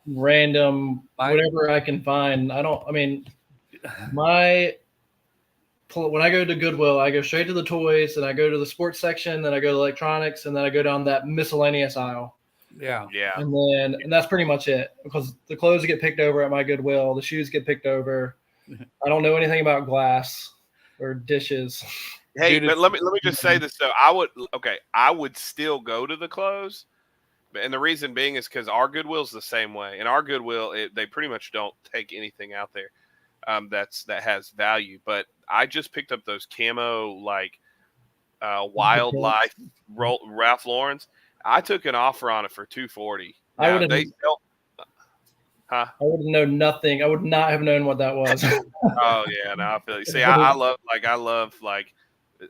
random whatever I can find. My when I go to Goodwill, I go straight to the toys, and I go to the sports section, then I go to electronics, and then I go down that miscellaneous aisle. Yeah. And that's pretty much it, because the clothes get picked over at my Goodwill, the shoes get picked over. I don't know anything about glass or dishes. Hey, but let me just say this though. I would still go to the clothes, and the reason being is because our Goodwill's the same way. And our Goodwill, they pretty much don't take anything out there that has value. But I just picked up those camo wildlife Ralph Lauren's. I took an offer on it for $240. Now they sell. Huh? I would have known nothing. I would not have known what that was. Oh yeah, no, I feel you. See, I love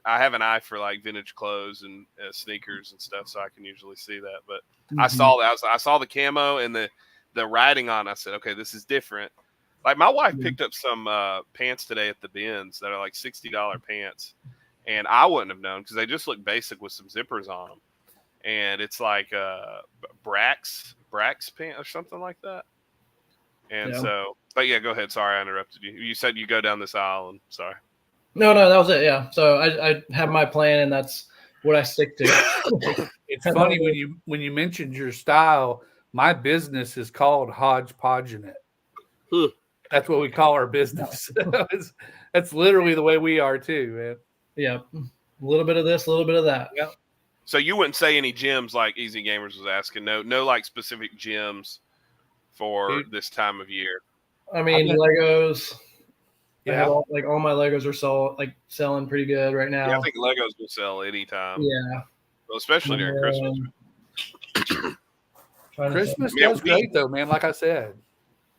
I have an eye for like vintage clothes and sneakers and stuff, so I can usually see that. But I saw that. I saw the camo and the writing on it. I said, okay, this is different. Like my wife picked up some pants today at the bins that are like $60 pants, and I wouldn't have known because they just look basic with some zippers on them, and it's like Brax pant or something like that. And so, but yeah, go ahead. Sorry, I interrupted you. You said you go down this aisle, and sorry. No, that was it. Yeah. So I have my plan, and that's what I stick to. It's funny when you mentioned your style. My business is called Hodgepodgeing It. That's what we call our business. That's literally the way we are too, man. Yeah. A little bit of this, a little bit of that. Yeah. So you wouldn't say any gyms like Easy Gamers was asking. No like specific gyms for this time of year. I mean, Legos. Yeah, all my Legos are selling pretty good right now. Yeah, I think Legos will sell anytime. Yeah, well, especially during Christmas. Christmas does great though, man. Like I said,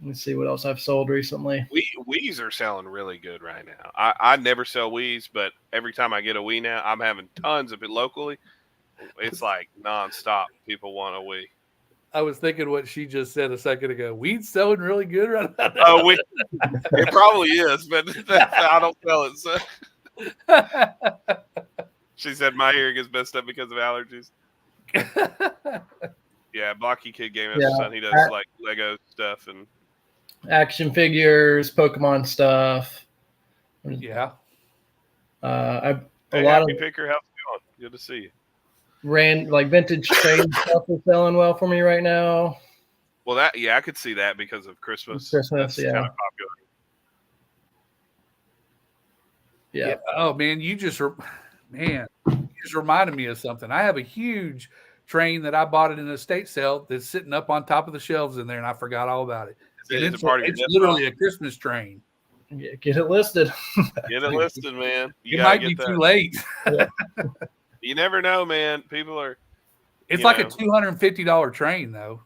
let me see what else I've sold recently. Wii's are selling really good right now. I never sell Wii's, but every time I get a Wii now, I'm having tons of it locally. It's like nonstop. People want a Wii. I was thinking what she just said a second ago. Weed's selling really good right now. Oh, it probably is, but I don't sell it. So. She said my hearing is messed up because of allergies. Yeah, Blocky Kid Game Son. He does like Lego stuff and action figures, Pokemon stuff. Yeah. A lot Happy of Picker. How's it going? Good to see you. Vintage trade stuff is selling well for me right now. Well, I could see that because of Christmas. That's kind of popular. Yeah. Oh man, you just reminded me of something. I have a huge train that I bought at an estate sale that's sitting up on top of the shelves in there, and I forgot all about it. It's literally a Christmas train. Yeah, get it listed. Get it listed, man. It might be too late. Yeah. You never know, man. People are. It's like a $250 train, though.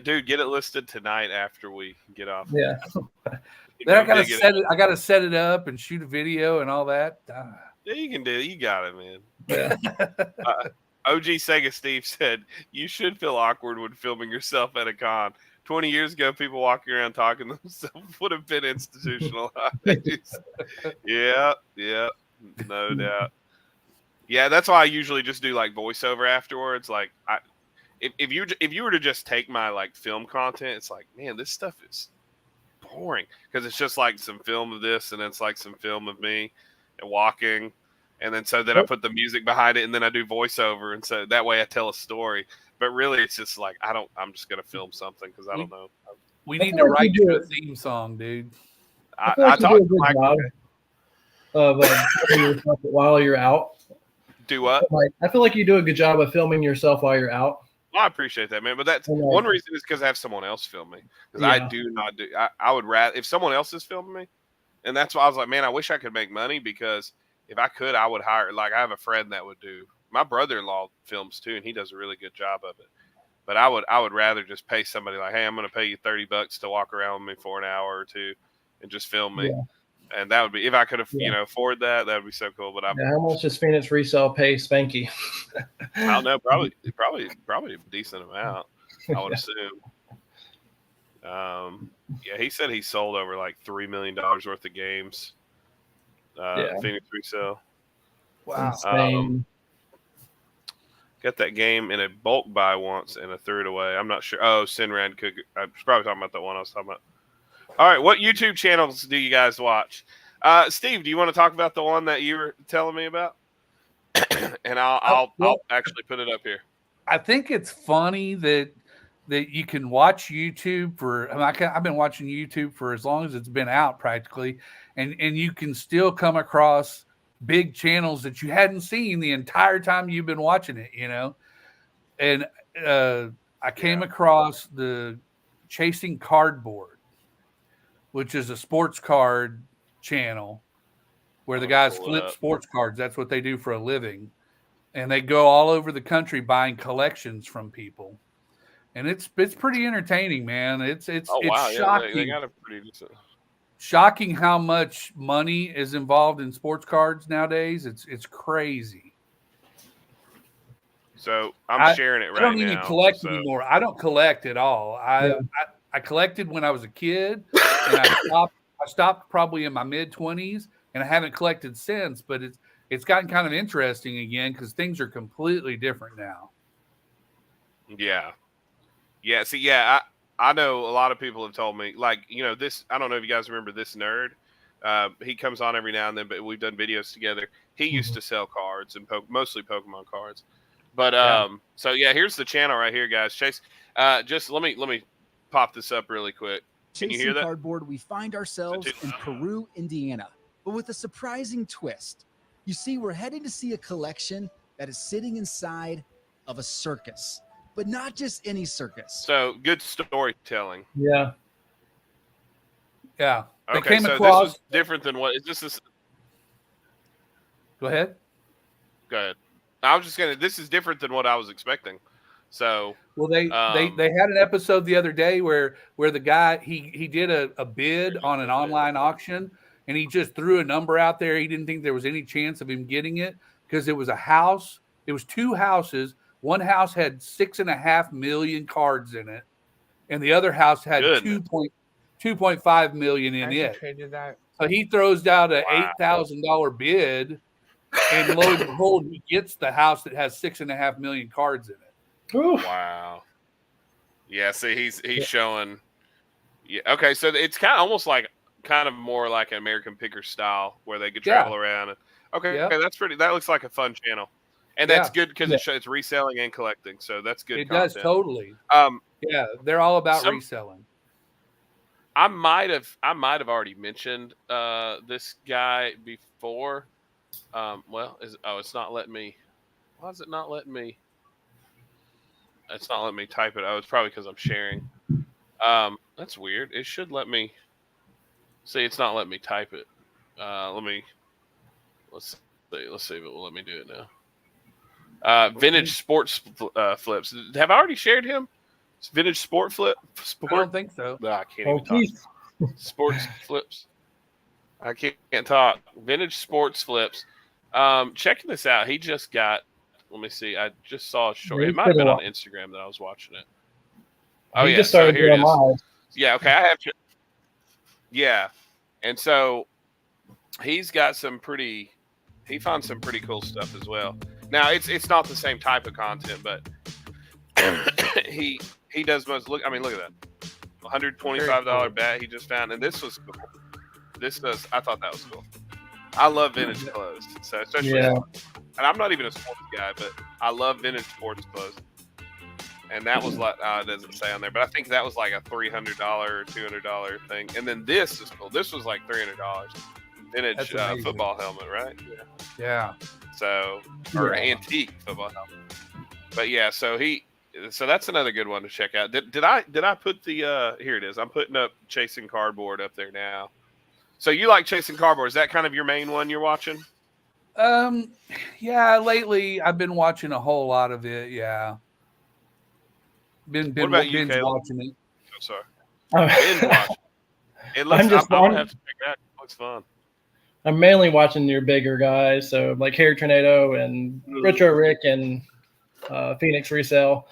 Dude, get it listed tonight after we get off. Yeah. Then I gotta set it. I gotta set it up and shoot a video and all that. Yeah, you can do it. You got it, man. Yeah. OG Sega Steve said you should feel awkward when filming yourself at a con. 20 years ago, people walking around talking to themselves would have been institutionalized. Yeah, no doubt. Yeah, that's why I usually just do like voiceover afterwards. Like, if you were to just take my like film content, it's like, man, this stuff is boring because it's just like some film of this, and then it's like some film of me and walking, and then I put the music behind it, and then I do voiceover, and so that way I tell a story. But really, it's just like I'm just gonna film something because I don't know. We need to write you a theme song, dude. I talked to Mike while you're out. Do what? I feel like you do a good job of filming yourself while you're out. Well, I appreciate that, man. But that's one reason is because I have someone else film me. Because I do not do. I would rather if someone else is filming me, and that's why I was like, man, I wish I could make money because if I could, I would hire. Like I have a friend that would do. My brother-in-law films too, and he does a really good job of it. But I would rather just pay somebody like, hey, I'm going to pay you $30 to walk around with me for an hour or two, and just film me. Yeah. And that would be if I could afford that. That would be so cool. But how much does Phoenix Resale pay Spanky? I don't know. Probably a decent amount. I would assume. Yeah, he said he sold over like $3 million worth of games. Phoenix Resale. Wow. Got that game in a bulk buy once and I threw it away. I'm not sure. Oh, Sinrad could. I was probably talking about the one I was talking about. All right, what YouTube channels do you guys watch? Steve, do you want to talk about the one that you were telling me about? And I'll actually put it up here. I think it's funny that you can watch YouTube for. I've been watching YouTube for as long as it's been out, practically, and you can still come across big channels that you hadn't seen the entire time you've been watching it. And I came across the Chasing Cardboard, which is a sports card channel where the guys flip sports cards. That's what they do for a living. And they go all over the country buying collections from people. And it's pretty entertaining, man. It's shocking. Yeah, they got a pretty decent. Shocking how much money is involved in sports cards nowadays. It's crazy. So I'm sharing it right now. I don't even collect anymore. I don't collect at all. I collected when I was a kid, and I stopped probably in my mid-20s, and I haven't collected since. But it's gotten kind of interesting again because things are completely different now. Yeah. See, yeah, I know a lot of people have told me, like, this. I don't know if you guys remember this nerd. He comes on every now and then, but we've done videos together. He used to sell cards and mostly Pokemon cards. But so yeah, here's the channel right here, guys. Chase, just let me pop this up really quick. Can you hear that? Cardboard, we find ourselves in Peru, Indiana, but with a surprising twist. You see, we're heading to see a collection that is sitting inside of a circus, but not just any circus. So good storytelling. Yeah. Yeah. Okay, so this was different than what is this? Go ahead. I was just this is different than what I was expecting. So well, they had an episode the other day where the guy he did a bid on an online auction, and he just threw a number out there. He didn't think there was any chance of him getting it because it was a house. It was two houses. One house had 6.5 million cards in it, and the other house had 2.5 million in it. So he throws out an $8,000 bid, and lo and behold, he gets the house that has 6.5 million cards in it. Ooh. Wow. Yeah. See, he's showing. Yeah. Okay. So it's kind of more like an American Picker style where they could travel around. Okay. That's pretty. That looks like a fun channel. And that's good because it's reselling and collecting, so that's good. It does totally. Yeah, they're all about reselling. I might have already mentioned this guy before. It's not letting me. Why is it not letting me? It's not letting me type it. It's probably because I'm sharing. That's weird. It should let me. See, it's not letting me type it. Let's see if it will let me do it now. Vintage Sports Flips. Have I already shared him? It's Vintage Sport Flip. I don't think so. No, I can't even talk. Sports Flips. I can't talk. Vintage Sports Flips. Checking this out. He just got. Let me see. I just saw a short. It might have been on Instagram that I was watching it. Oh yeah. Just started here it is. Live. Yeah. Okay. I have. Yeah. And so he's got some pretty. He found some pretty cool stuff as well. Now it's not the same type of content, but he does most. Look at that $125 bat he just found, and this was cool. I thought that was cool. I love vintage clothes, so especially, and I'm not even a sports guy, but I love vintage sports clothes. And that was like it doesn't say on there, but I think that was like a $300 or $200 thing. And then this is cool. This was like $300. Vintage football helmet, right? Yeah. So, or antique football helmet. But yeah, so that's another good one to check out. Did I put the here it is. I'm putting up Chasing Cardboard up there now. So you like Chasing Cardboard? Is that kind of your main one you're watching? Yeah, lately I've been watching a whole lot of it. Yeah. Been what about you, watching it. I'm sorry. Binge watching. It looks I'm gonna have to check it out. It looks fun. I'm mainly watching your bigger guys, so like Hair Tornado and Retro Rick and Phoenix Resell.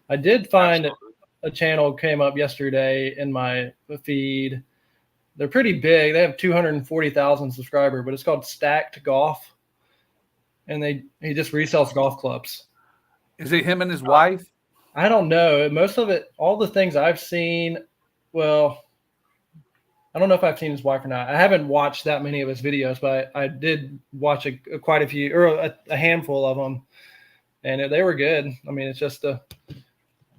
I did find a channel came up yesterday in my feed. They're pretty big. They have 240,000 subscribers, but it's called Stacked Golf, and he just resells golf clubs. Is it him and his wife? I don't know. Most of it, all the things I've seen, well, I don't know if I've seen his wife or not. I haven't watched that many of his videos, but I did watch quite a few, or a handful of them, and they were good. I mean, it's just a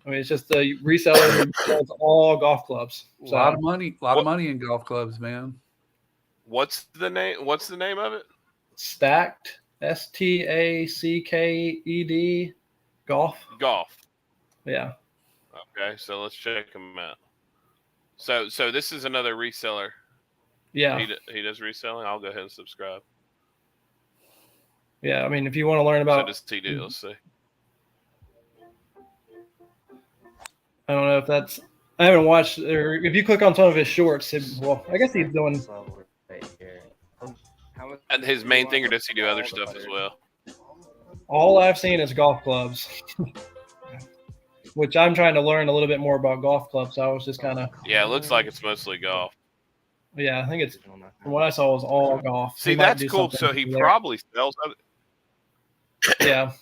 reseller who sells all golf clubs. A So, lot of money in golf clubs, man. What's the name of it? Stacked, STACKED, golf. Golf. Yeah. Okay, so let's check him out. So this is another reseller. Yeah. He does reselling. I'll go ahead and subscribe. Yeah, I mean, if you want to learn about. So does he do? Let's see. I don't know if that's. I haven't watched, or if you click on some of his shorts, I guess he's doing. And his main thing, or does he do other stuff as well? All I've seen is golf clubs, which I'm trying to learn a little bit more about golf clubs. So I was just kind of. Yeah, it looks like it's mostly golf. Yeah, I think it's from what I saw was all golf. See, that's cool. So he probably sells other. Yeah.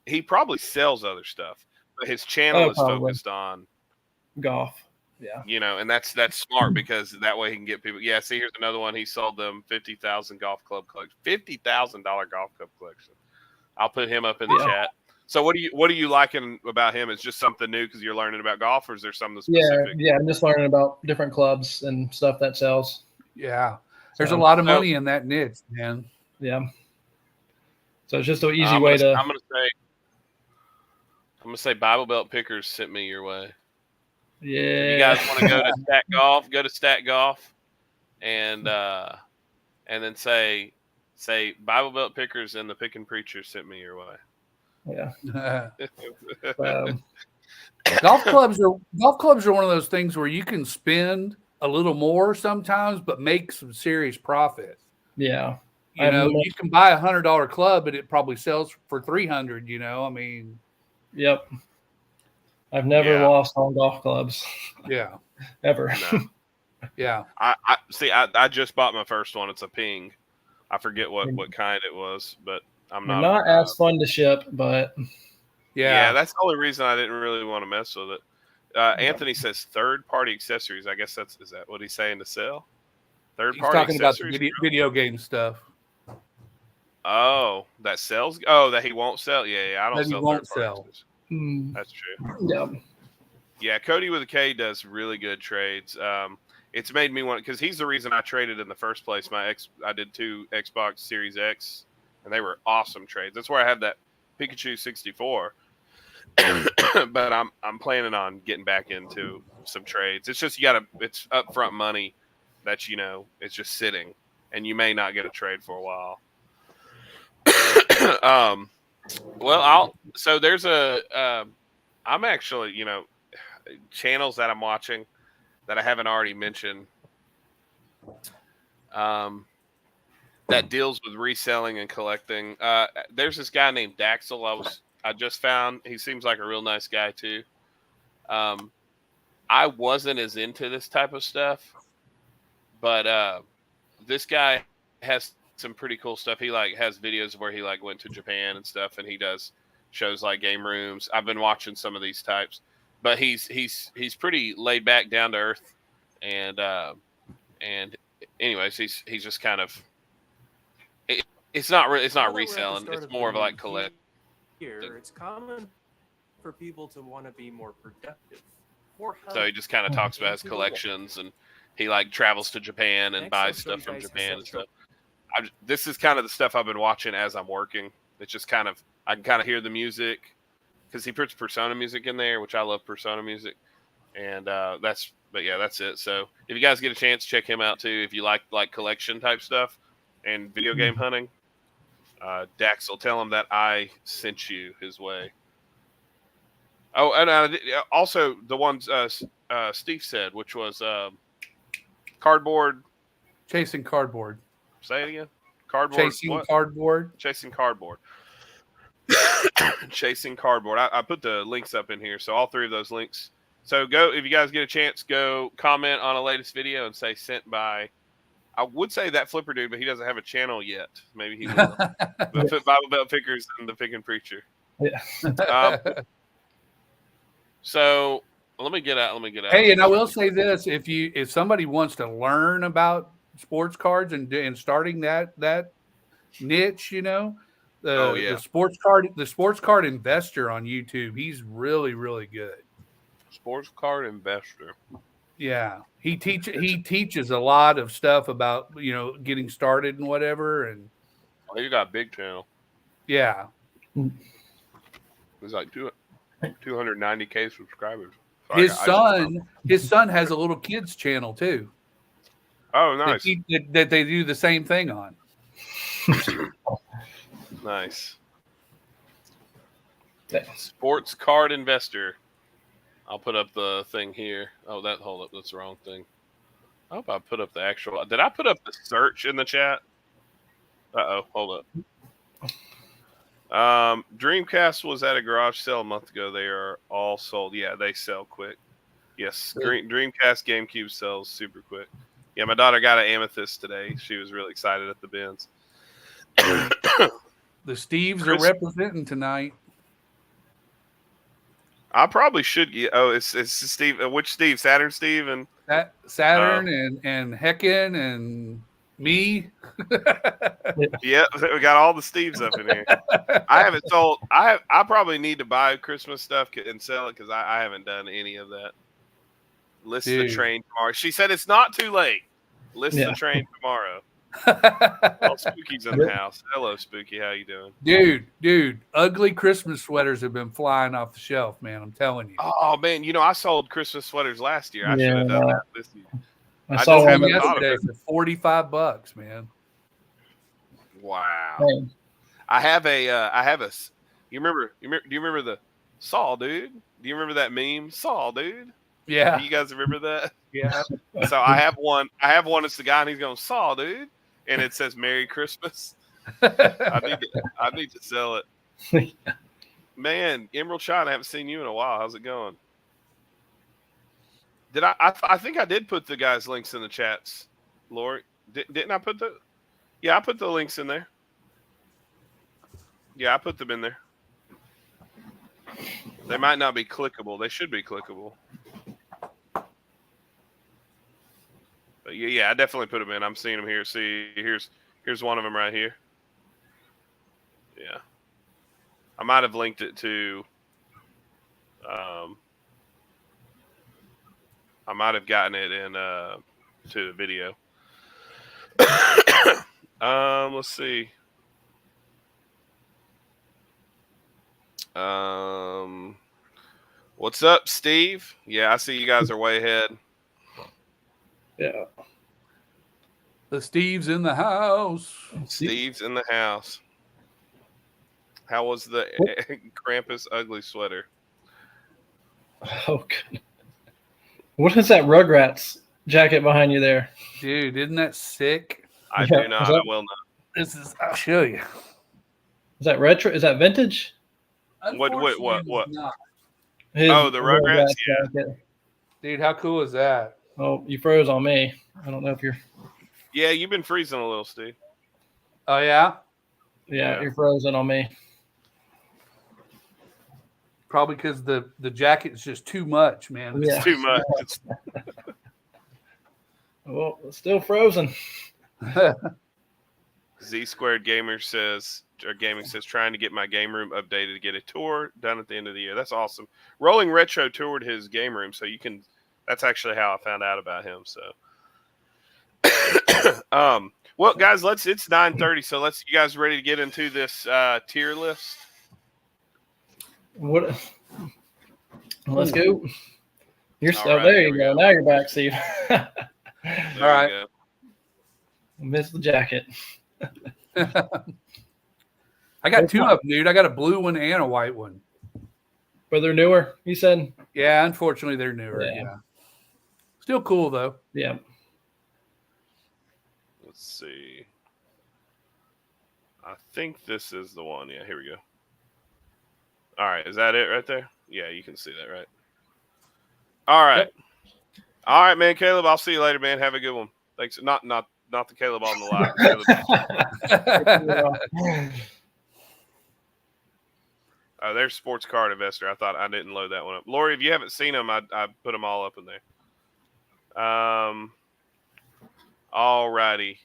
He probably sells other stuff, but his channel is focused on golf. Yeah. You know, and that's smart because that way he can get people. Yeah, see, here's another one. He sold them $50,000 golf club collection. $50,000 golf club collection. I'll put him up in the chat. So what are you liking about him? Is just something new because you're learning about golf, or is there something specific? Yeah, I'm just learning about different clubs and stuff that sells. Yeah. There's a lot of money in that niche, man. Yeah. So it's just an easy way to. I'm gonna say Bible Belt Pickers sent me your way. Yeah. If you guys want to go to Stack Golf, go to Stack Golf, and then say Bible Belt Pickers and the Pickin' Preacher sent me your way. Yeah. Golf clubs are one of those things where you can spend a little more sometimes, but make some serious profit. Yeah. You know, you can buy $100 club, but it probably sells for $300. You know, I mean. Yep. I've never lost on golf clubs. Yeah. Ever. No. Yeah. I just bought my first one. It's a Ping. I forget what kind it was, but I'm not as fun to ship, but yeah, that's the only reason I didn't really want to mess with it. Anthony says third-party accessories. I guess is that what he's saying to sell? Third-party accessories. About video game stuff. Oh, that sells. Oh, that he won't sell. Yeah, I don't sell third-party. That's true. Yeah. Yeah, Cody with a K does really good trades. It's made me want, because he's the reason I traded in the first place. I did 2 Xbox Series X, and they were awesome trades. That's where I have that Pikachu 64. But I'm planning on getting back into some trades. It's just it's upfront money that it's just sitting, and you may not get a trade for a while. So there's I'm actually, channels that I'm watching that I haven't already mentioned, that deals with reselling and collecting. There's this guy named Daxel I just found. He seems like a real nice guy too. I wasn't as into this type of stuff, but this guy has some pretty cool stuff. He has videos where he went to Japan and stuff, and he does shows like game rooms. I've been watching some of these types, but he's pretty laid back, down to earth, and anyways, he's just kind of. It's not reselling. It's more of like collect. Here, it's common for people to want to be more productive. So he just kind of talks about his collections, and he travels to Japan and buys stuff from Japan and stuff. This is kind of the stuff I've been watching as I'm working. It's just I can kind of hear the music because he puts Persona music in there, which I love Persona music, and that's it. So if you guys get a chance, check him out too. If you like collection type stuff and video game hunting, Dax will tell him that I sent you his way. Oh, and also the ones Steve said, which was cardboard. Chasing cardboard. Say it again. Cardboard. Chasing cardboard. Chasing cardboard. Chasing cardboard. I put the links up in here, so all 3 of those links. So if you guys get a chance, go comment on a latest video and say sent by. I would say that Flipper dude, but he doesn't have a channel yet. Maybe he will. Put Bible Belt Pickers and the Pickin' Preacher. Yeah. So Let me get out. Hey, and I will say this: if somebody wants to learn about sports cards and starting that niche, the sports card investor on YouTube, he's really, really good. Sports card investor. Yeah, he teaches a lot of stuff about getting started and whatever, and you got a big channel. Yeah, it's like 290K subscribers. So his son has a little kids channel too. Oh, nice. That they do the same thing on. Nice. Sports card investor. I'll put up the thing here. Oh, hold up. That's the wrong thing. I hope I put up the actual. Did I put up the search in the chat? Hold up. Dreamcast was at a garage sale a month ago. They are all sold. Yeah, they sell quick. Yes, Dreamcast, GameCube sells super quick. Yeah, my daughter got an Amethyst today. She was really excited at the bins. The Steves are representing tonight. I probably should get. Oh, it's Steve. Which Steve? Saturn Steve and Saturn and Heckin and me. Yeah, we got all the Steves up in here. I haven't sold. I probably need to buy Christmas stuff and sell it because I haven't done any of that. List the train tomorrow. She said it's not too late. List the train tomorrow. Well, Spooky's in the house. Hello, Spooky. How you doing? Dude, ugly Christmas sweaters have been flying off the shelf, man. I'm telling you. Oh, man. I sold Christmas sweaters last year. I should have done that this year. I saw one yesterday for $45, man. Wow. Man. I have a, do you remember the Saw, dude? Do you remember that meme? Saw, dude? Yeah. Do you guys remember that? Yeah. So I have one. It's the guy, and he's going, Saw, dude. And it says Merry Christmas. I need to sell it. Man, Emerald Shine, I haven't seen you in a while. How's it going? Did I think I did put the guys' links in the chats, Lori. Didn't I put the? Yeah, I put the links in there. Yeah, I put them in there. They might not be clickable. They should be clickable. But yeah, I definitely put them in. I'm seeing them here. See, here's one of them right here. Yeah, I might have linked it to. I might have gotten it in to the video. Let's see. What's up, Steve? Yeah, I see you guys are way ahead. Yeah. The Steve's in the house. Steve's in the house. How was the Krampus ugly sweater? Oh, good. What is that Rugrats jacket behind you there? Dude, isn't that sick? I do not. I will not. I'll show you. Is that retro? Is that vintage? What? Not. The Rugrats jacket. Dude, how cool is that? Oh, you froze on me. I don't know if you're. Yeah, you've been freezing a little, Steve. Oh, yeah? Yeah, you're frozen on me. Probably because the jacket is just too much, man. It's too much. Well, it's still frozen. Z Squared Gaming says, trying to get my game room updated to get a tour done at the end of the year. That's awesome. Rolling Retro toured his game room, so you can. That's actually how I found out about him. So, well, guys, it's 9:30, so you guys ready to get into this tier list? What? Let's go. You're still there. You go. Now you're back, Steve. All right. Missed the jacket. I got two of them, dude. I got a blue one and a white one. But they're newer, you said? Yeah, unfortunately, they're newer. Yeah. Still cool, though. Yeah. Let's see. I think this is the one. Yeah, here we go. All right. Is that it right there? Yeah, you can see that, right? All right. Yep. All right, man. Caleb, I'll see you later, man. Have a good one. Thanks. Not the Caleb on the live. Oh, there's Sports Card Investor. I thought I didn't load that one up. Lori, if you haven't seen them, I put them all up in there. All righty.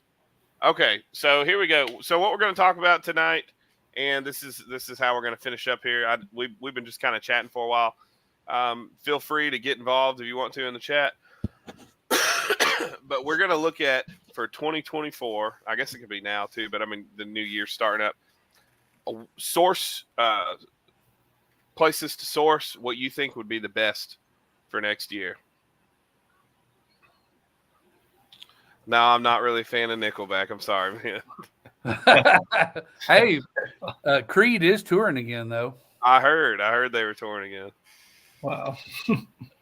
Okay, so here we go. So what we're going to talk about tonight, and this is how we're going to finish up here. We've been just kind of chatting for a while. Feel free to get involved if you want to in the chat. But we're going to look at for 2024. I guess it could be now too, but I mean the new year's starting up. Source places to source what you think would be the best for next year. No, I'm not really a fan of Nickelback. I'm sorry, man. Hey, Creed is touring again, though. I heard they were touring again. Wow.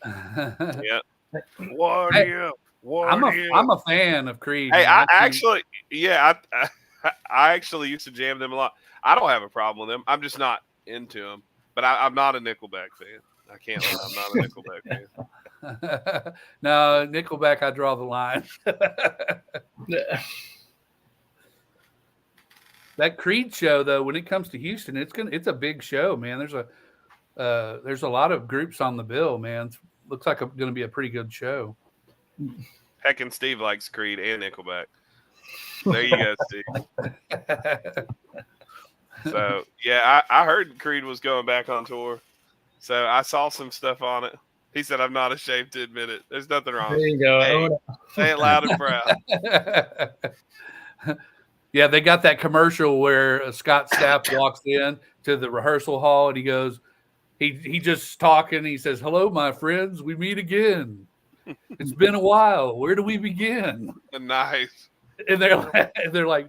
Yeah. What are you? I'm a fan of Creed. Hey, I actually used to jam them a lot. I don't have a problem with them. I'm just not into them. But I'm not a Nickelback fan. I can't lie. I'm not a Nickelback fan. No, Nickelback, I draw the line. That Creed show, though, when it comes to Houston, it's a big show, man. There's a lot of groups on the bill, man. Looks like it's going to be a pretty good show. Heck, and Steve likes Creed and Nickelback. There you go, Steve. So yeah, I heard Creed was going back on tour. So I saw some stuff on it. He said, "I'm not ashamed to admit it. There's nothing wrong." There you go. Hey, say it loud and proud. Yeah, they got that commercial where Scott Stapp walks in to the rehearsal hall and he goes, he just talking. He says, "Hello, my friends. We meet again. It's been a while. Where do we begin?" Nice. And they're like,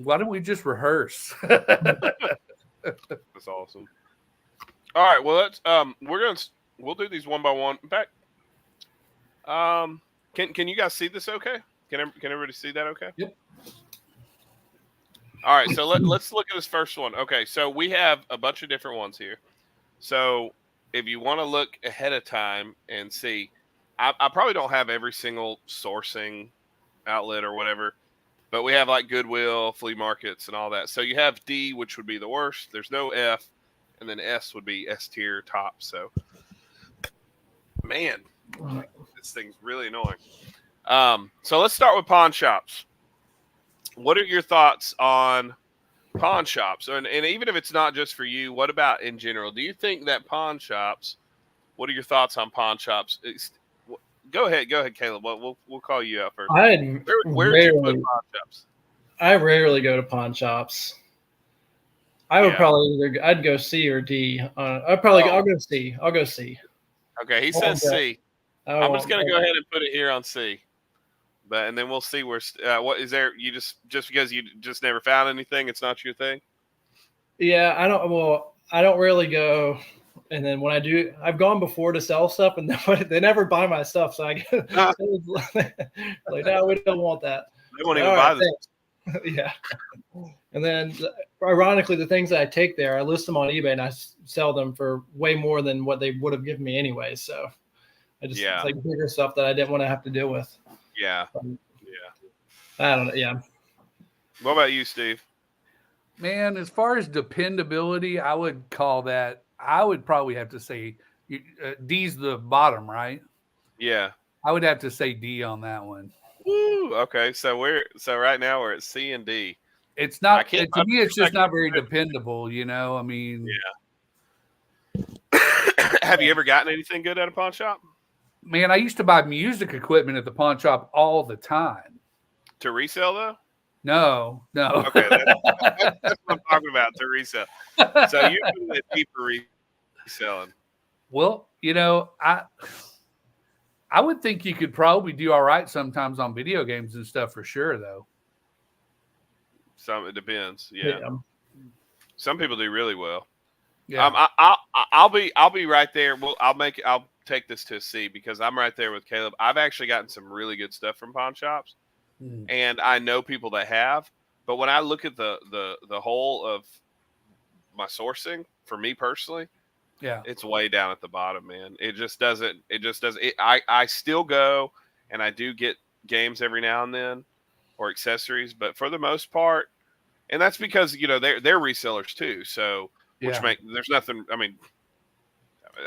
"Why don't we just rehearse?" That's awesome. All right. Well, let's we'll do these one by one. In fact, can you guys see this? Okay. Can everybody see that? Okay. Yep. All right. So let's look at this first one. Okay. So we have a bunch of different ones here. So if you want to look ahead of time and see, I probably don't have every single sourcing outlet or whatever, but we have like Goodwill, flea markets, and all that. So you have D, which would be the worst. There's no F, and then S would be S tier top. So, man, this thing's really annoying. So let's start with pawn shops. What are your thoughts on pawn shops? And even if it's not just for you, what about in general? Do you think that pawn shops? What are your thoughts on pawn shops? Go ahead, Caleb. We'll call you out first. Where do you put pawn shops? I rarely go to pawn shops. I would probably I'd go C or D. I'll go C. I'll go C. Okay, he says C. I'm just gonna go ahead and put it here on C. And then we'll see where what is there. You just because you just never found anything, it's not your thing. Yeah, I don't really go. And then when I do, I've gone before to sell stuff, and they never buy my stuff. So I get like, no, we don't want that. They won't even buy this. Yeah. And then, ironically, the things that I take there, I list them on eBay and I sell them for way more than what they would have given me anyway. So I just it's like bigger stuff that I didn't want to have to deal with. Yeah. I don't know. Yeah. What about you, Steve? Man, as far as dependability, I would call that. I would probably have to say D's the bottom, right? Yeah. I would have to say D on that one. Woo, okay, so right now we're at C and D. It's not to me. It's just not very dependable, you know. I mean, yeah. Have you ever gotten anything good at a pawn shop? Man, I used to buy music equipment at the pawn shop all the time. To resell, though? No. Okay, that's what I'm talking about. To resell. So you're doing it deeper reselling. Well, you know, I would think you could probably do all right sometimes on video games and stuff for sure, though. It depends. Yeah. Some people do really well. Yeah. I'll be right there. Well, I'll take this to a C because I'm right there with Caleb. I've actually gotten some really good stuff from pawn shops, and I know people that have. But when I look at the whole of my sourcing, for me personally, yeah, it's way down at the bottom, man. It just doesn't. I still go and I do get games every now and then or accessories, but for the most part, and that's because they're resellers too. So which there's nothing. I mean,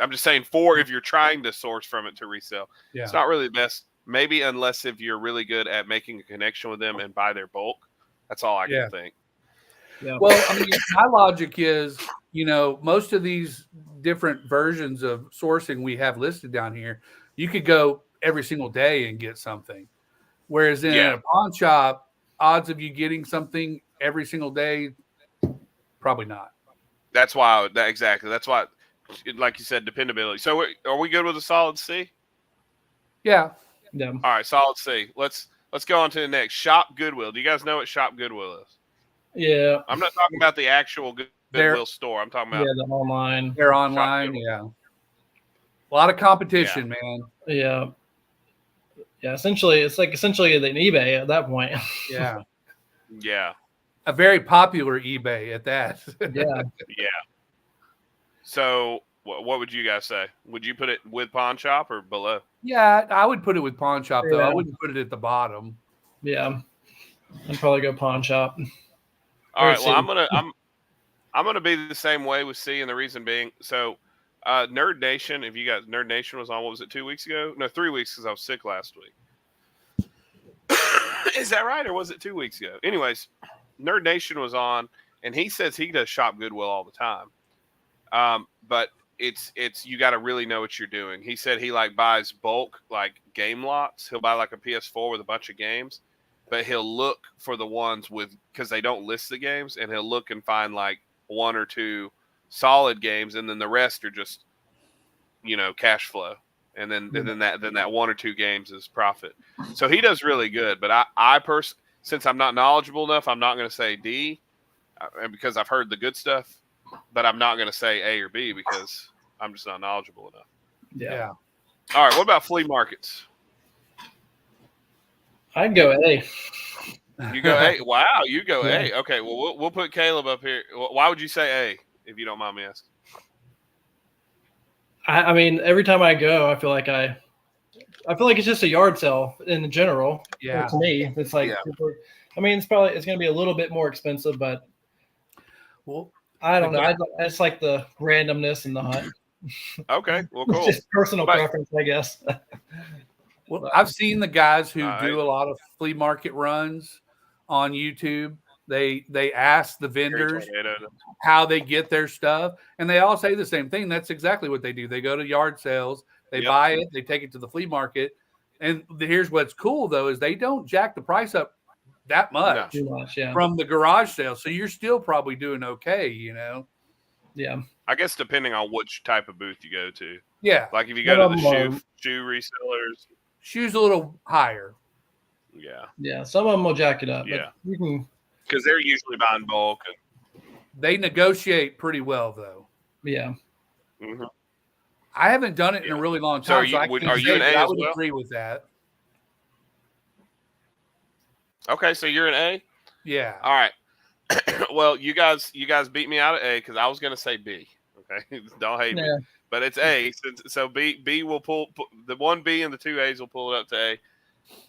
I'm just saying if you're trying to source from it to resell, it's not really the best. Maybe unless if you're really good at making a connection with them and buy their bulk. That's all I can think. Yeah. Well, I mean, my logic is, most of these different versions of sourcing we have listed down here, you could go every single day and get something. Whereas in a pawn shop, odds of you getting something every single day, probably not. That's why. Exactly. That's why, like you said, dependability. So are we good with a solid C? Yeah. Yeah. All right, solid C. Let's go on to the next. Shop Goodwill. Do you guys know what Shop Goodwill is? Yeah. I'm not talking about the actual Goodwill store. I'm talking about the online. They're online. Yeah. A lot of competition, man. Yeah. Yeah. Essentially, it's like essentially an eBay at that point. Yeah. Yeah. A very popular eBay at that. Yeah. Yeah. So what would you guys say? Would you put it with pawn shop or below? Yeah, I would put it with pawn shop though. Yeah. I wouldn't put it at the bottom. Yeah. I'd probably go pawn shop. All right. Well, I'm gonna be the same way with C, and the reason being, so Nerd Nation. If you guys, Nerd Nation was on. What was it? 2 weeks ago? No, 3 weeks because I was sick last week. Is that right, or was it 2 weeks ago? Anyways, Nerd Nation was on, and he says he does shop Goodwill all the time. But it's you got to really know what you're doing. He said he buys bulk game lots. He'll buy a PS4 with a bunch of games, but he'll look for the ones because they don't list the games, and he'll look and find one or two solid games, and then the rest are just cash flow, and then that one or two games is profit. So he does really good. But I personally, since I'm not knowledgeable enough, I'm not going to say D, because I've heard the good stuff. But I'm not going to say A or B because I'm just not knowledgeable enough. Yeah. All right. What about flea markets? I'd go A. You go A. Wow. You go A. Okay. Well, we'll put Caleb up here. Why would you say A, if you don't mind me asking? I mean, every time I go, I feel like it's just a yard sale in general. Yeah. To me, it's like, I mean, it's going to be a little bit more expensive, but I don't know. It's like the randomness and the hunt. Okay. Well, cool. Just personal preference, I guess. Well, I've seen the guys who do a lot of flea market runs on YouTube. They ask the vendors how they get their stuff, and they all say the same thing. That's exactly what they do. They go to yard sales, they buy it, they take it to the flea market. And here's what's cool though, is they don't jack the price up that much, from the garage sale. So you're still probably doing okay, Yeah. I guess depending on which type of booth you go to. Yeah. Like if you go to the shoe resellers. Shoes a little higher. Yeah. Yeah. Some of them will jack it up. Yeah. You can, because they're usually buying bulk. They negotiate pretty well though. Yeah. Mm-hmm. I haven't done it in a really long time. So are you an A as well? Agree with that. Okay, so you're an A? Yeah. All right. Well, you guys beat me out at A because I was going to say B. Okay, don't hate me, but it's A. So B will pull the 1B and the 2 A's will pull it up to A.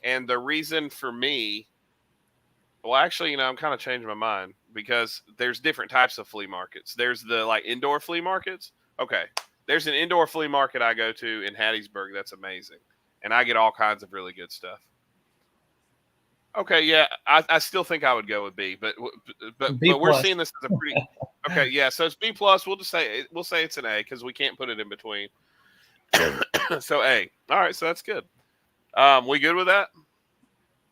And the reason for me, well, actually, I'm kind of changing my mind because there's different types of flea markets. There's the indoor flea markets. Okay, there's an indoor flea market I go to in Hattiesburg that's amazing, and I get all kinds of really good stuff. Okay, yeah, I still think I would go with B, but we're seeing this as a pretty okay. Yeah, so it's B plus. We'll say it's an A because we can't put it in between. So A. All right, so that's good. We good with that?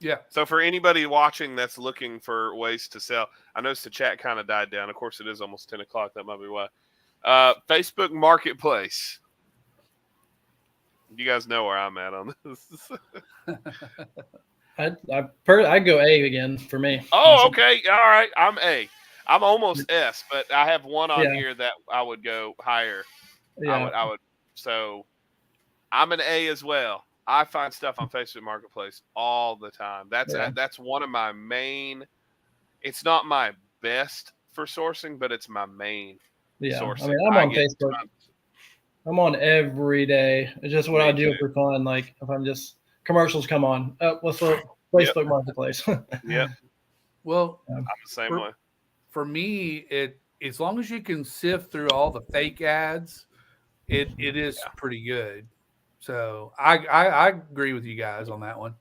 Yeah. So for anybody watching that's looking for ways to sell, I noticed the chat kind of died down. Of course, it is almost 10 o'clock. That might be why. Facebook Marketplace. You guys know where I'm at on this. I'd go A again for me. Oh, okay. All right. I'm A. I'm almost S, but I have one on here that I would go higher. Yeah. I would. So I'm an A as well. I find stuff on Facebook Marketplace all the time. That's one of my main. It's not my best for sourcing, but it's my main sourcing. I mean, I'm on Facebook. I'm on every day. It's just what I do for fun. Like if I'm just commercials come on. Let's look Facebook Marketplace. Yeah. Well, I'm the same way. For me, as long as you can sift through all the fake ads, it is pretty good. So I agree with you guys on that one.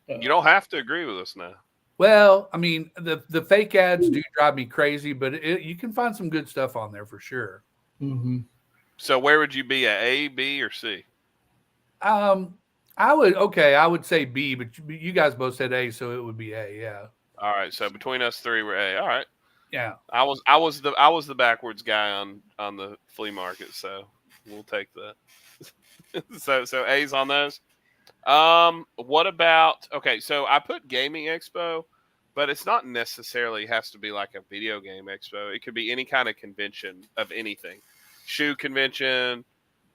You don't have to agree with us now. Well, I mean, the fake ads do drive me crazy, but you can find some good stuff on there for sure. Mm-hmm. So where would you be at, A, B, or C? I would say B, but you guys both said A, so it would be A. Yeah. All right. So between us three, we're A. All right. Yeah. I was the backwards guy on the flea market, so we'll take that. so A's on those. What about, okay, so I put gaming expo, but it's not necessarily has to be like a video game expo. It could be any kind of convention of anything. Shoe convention,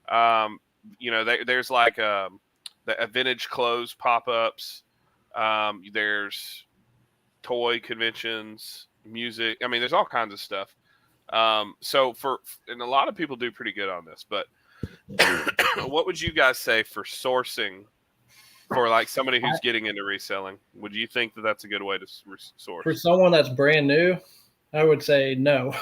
there's like a vintage clothes pop-ups. There's toy conventions, music. I mean, there's all kinds of stuff. And a lot of people do pretty good on this, but what would you guys say for sourcing for like somebody who's getting into reselling? Would you think that that's a good way to source? For someone that's brand new, I would say no.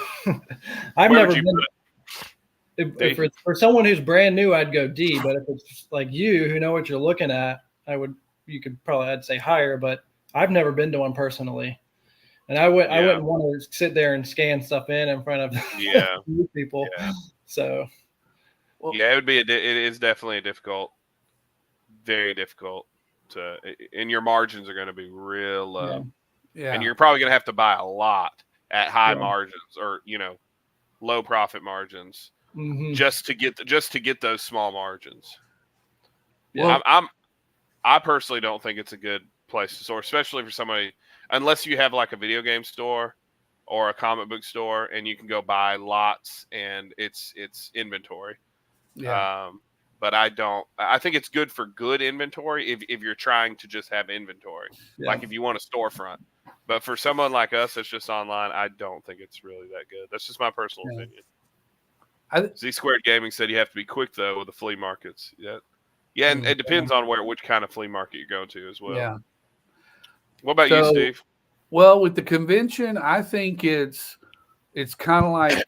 For someone who's brand new, I'd go D. But if it's like you who know what you're looking at, I'd say higher. But I've never been to one personally, and I wouldn't want to sit there and scan stuff in front of people. Yeah. So, it is definitely a difficult, very difficult and your margins are going to be real low. Yeah. And you're probably going to have to buy a lot at high margins or low profit margins. Mm-hmm. just to get those small margins. Yeah, I personally don't think it's a good place to source, especially for somebody, unless you have like a video game store or a comic book store and you can go buy lots and it's inventory. Yeah. But I think it's good for good inventory if you're trying to just have inventory, like if you want a storefront. But for someone like us that's just online, I don't think it's really that good. That's just my personal opinion. Z Squared Gaming said you have to be quick though with the flea markets. Yeah, and it depends on which kind of flea market you're going to as well. Yeah. What about you, Steve? Well, with the convention, I think it's kind of like,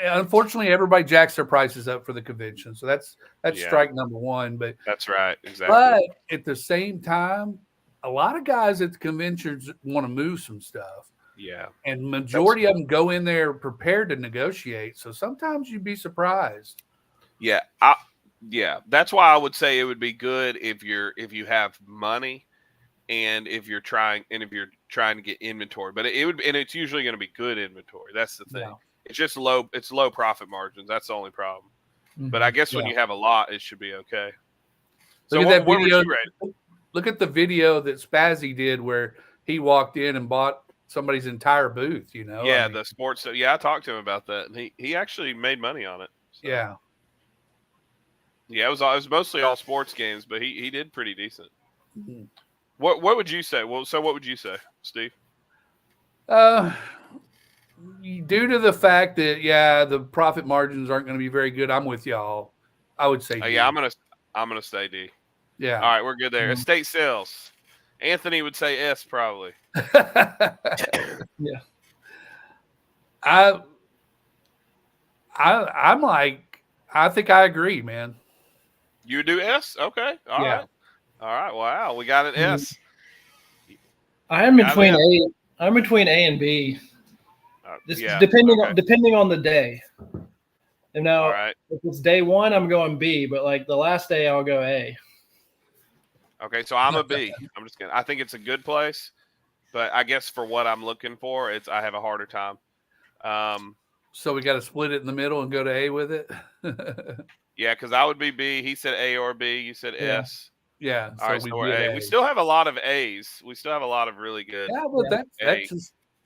unfortunately, everybody jacks their prices up for the convention, so that's strike number one. But that's right, exactly. But at the same time, a lot of guys at the conventions want to move some stuff. Yeah. And majority of them go in there prepared to negotiate. So sometimes you'd be surprised. Yeah. That's why I would say it would be good if you have money and if you're trying to get inventory. But it's usually going to be good inventory. That's the thing. Yeah. It's just low profit margins. That's the only problem. Mm-hmm. But I guess when you have a lot, it should be okay. So look at that video. Look at the video that Spazzy did where he walked in and bought somebody's entire booth, Yeah, the sports. Yeah, I talked to him about that, and he actually made money on it. So. Yeah. Yeah, it was mostly all sports games, but he did pretty decent. Mm-hmm. What would you say? Well, so what would you say, Steve? Due to the fact that the profit margins aren't going to be very good, I'm with y'all. I would say D. Yeah, I'm gonna say D. Yeah. All right, we're good there. Mm-hmm. Estate sales. Anthony would say S probably. Yeah. I'm like, I think I agree, man. You do S? Okay. All right. Wow. We got an S. I'm between A and B. Depending on the day. And now if it's day one, I'm going B, but like the last day I'll go A. Okay, so I'm a B. I'm just kidding. I think it's a good place, but I guess for what I'm looking for, I have a harder time. So we got to split it in the middle and go to A with it. Yeah, because I would be B. He said A or B. You said S. Yeah. All right, so we're A. We still have a lot of A's. We still have a lot of really good. Yeah, but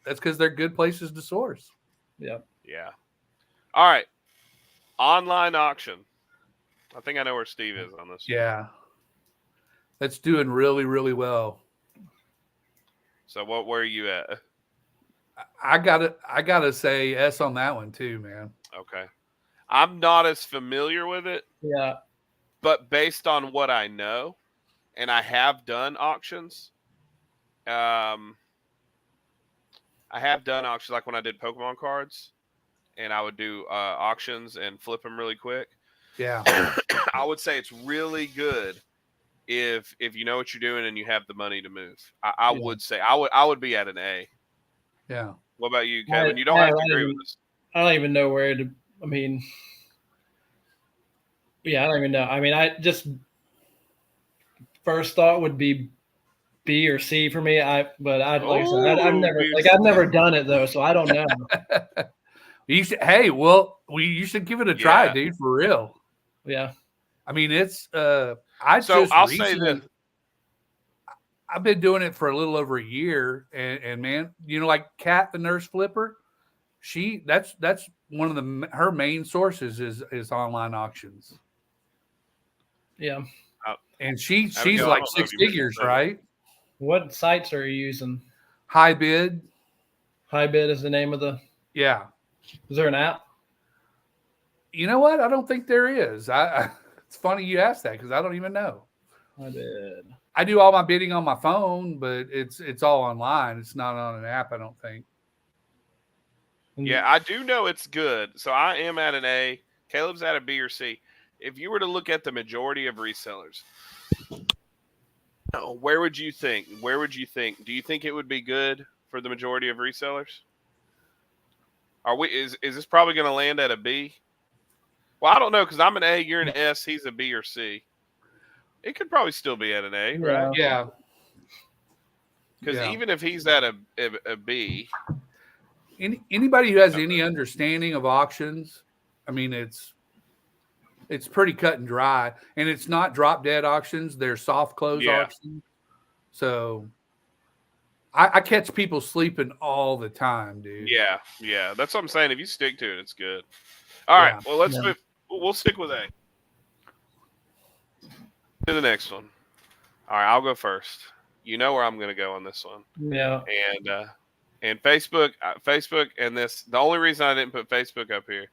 that's because they're good places to source. Yeah. Yeah. All right. Online auction. I think I know where Steve is on this. Yeah. That's doing really, really well. So where are you at? I gotta say S on that one too, man. Okay. I'm not as familiar with it. Yeah. But based on what I know, and I have done auctions, I I have done auctions like when I did Pokemon cards, and I would do auctions and flip them really quick. Yeah. I would say it's really good if you know what you're doing and you have the money to move. I would say I would be at an A. Yeah. What about you, Kevin? You don't have to agree with us. I don't even know where to. I mean, yeah, I don't even know. I mean, I just first thought would be B or C for me. I've never done it though, so I don't know. You should give it a try, dude, for real. Yeah. I mean, it's I'll say this. I've been doing it for a little over a year, and man, like Kat, the nurse flipper, that's one of her main sources is online auctions. Yeah. And she's like six figures, right? What sites are you using? High Bid. High Bid is the name of the. Yeah. Is there an app? You know what? I don't think there is. It's funny you asked that because I don't even know. High Bid. I do all my bidding on my phone, but it's all online. It's not on an app, I don't think. Yeah, I do know it's good. So I am at an A. Caleb's at a B or C. If you were to look at the majority of resellers, where would you think? Do you think it would be good for the majority of resellers? Is this probably going to land at a B? Well, I don't know because I'm an A, you're an S, he's a B or C. It could probably still be at an A, right? Yeah. Because even if he's at a B, anybody who has any understanding of auctions, I mean, it's pretty cut and dry, and it's not drop dead auctions; they're soft close auctions. So, I catch people sleeping all the time, dude. Yeah, that's what I'm saying. If you stick to it, it's good. All right, well, let's move. We'll stick with A. To the next one. All right, I'll go first. You know where I'm going to go on this one. Yeah. And Facebook, and this. The only reason I didn't put Facebook up here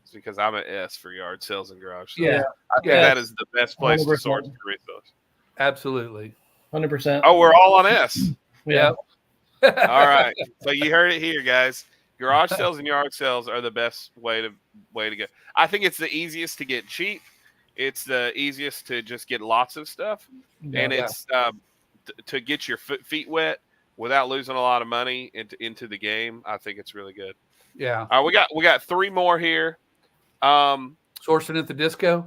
is because I'm an S for yard sales and garage sales. I think that is the best place 100%. to source for resellers. Absolutely. 100%. Oh, we're all on S. Yeah. All right. So you heard it here, guys. Garage sales and yard sales are the best way to go. I think it's the easiest to get cheap. It's the easiest to just get lots of stuff, and it's to get your feet wet without losing a lot of money into the game. I think it's really good. Yeah. All right, we got 3 more here. Sourcing at the disco.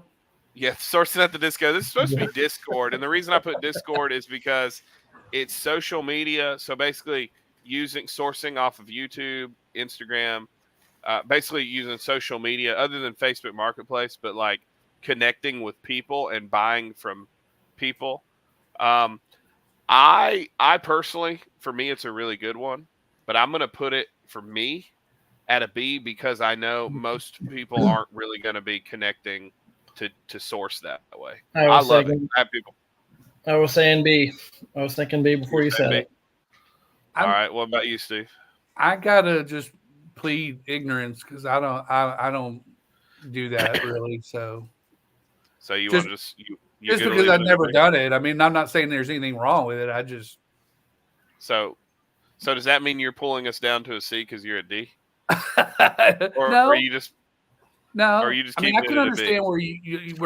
Yeah, sourcing at the disco. This is supposed to be Discord, and the reason I put Discord is because it's social media. So basically, sourcing off of YouTube, Instagram, basically using social media other than Facebook Marketplace, but like connecting with people and buying from people. I personally, for me, it's a really good one, but I'm going to put it for me at a B because I know most people aren't really going to be connecting to source that way. I love it. I have people. I was saying B. I was thinking B before you said it. All right. What about you, Steve? I gotta just plead ignorance because I don't do that really. So you just, want to just because I've never done it. I mean, I'm not saying there's anything wrong with it. I just so does that mean you're pulling us down to a C because you're a D? Or no. Or you just no. Or you just I mean, I can understand where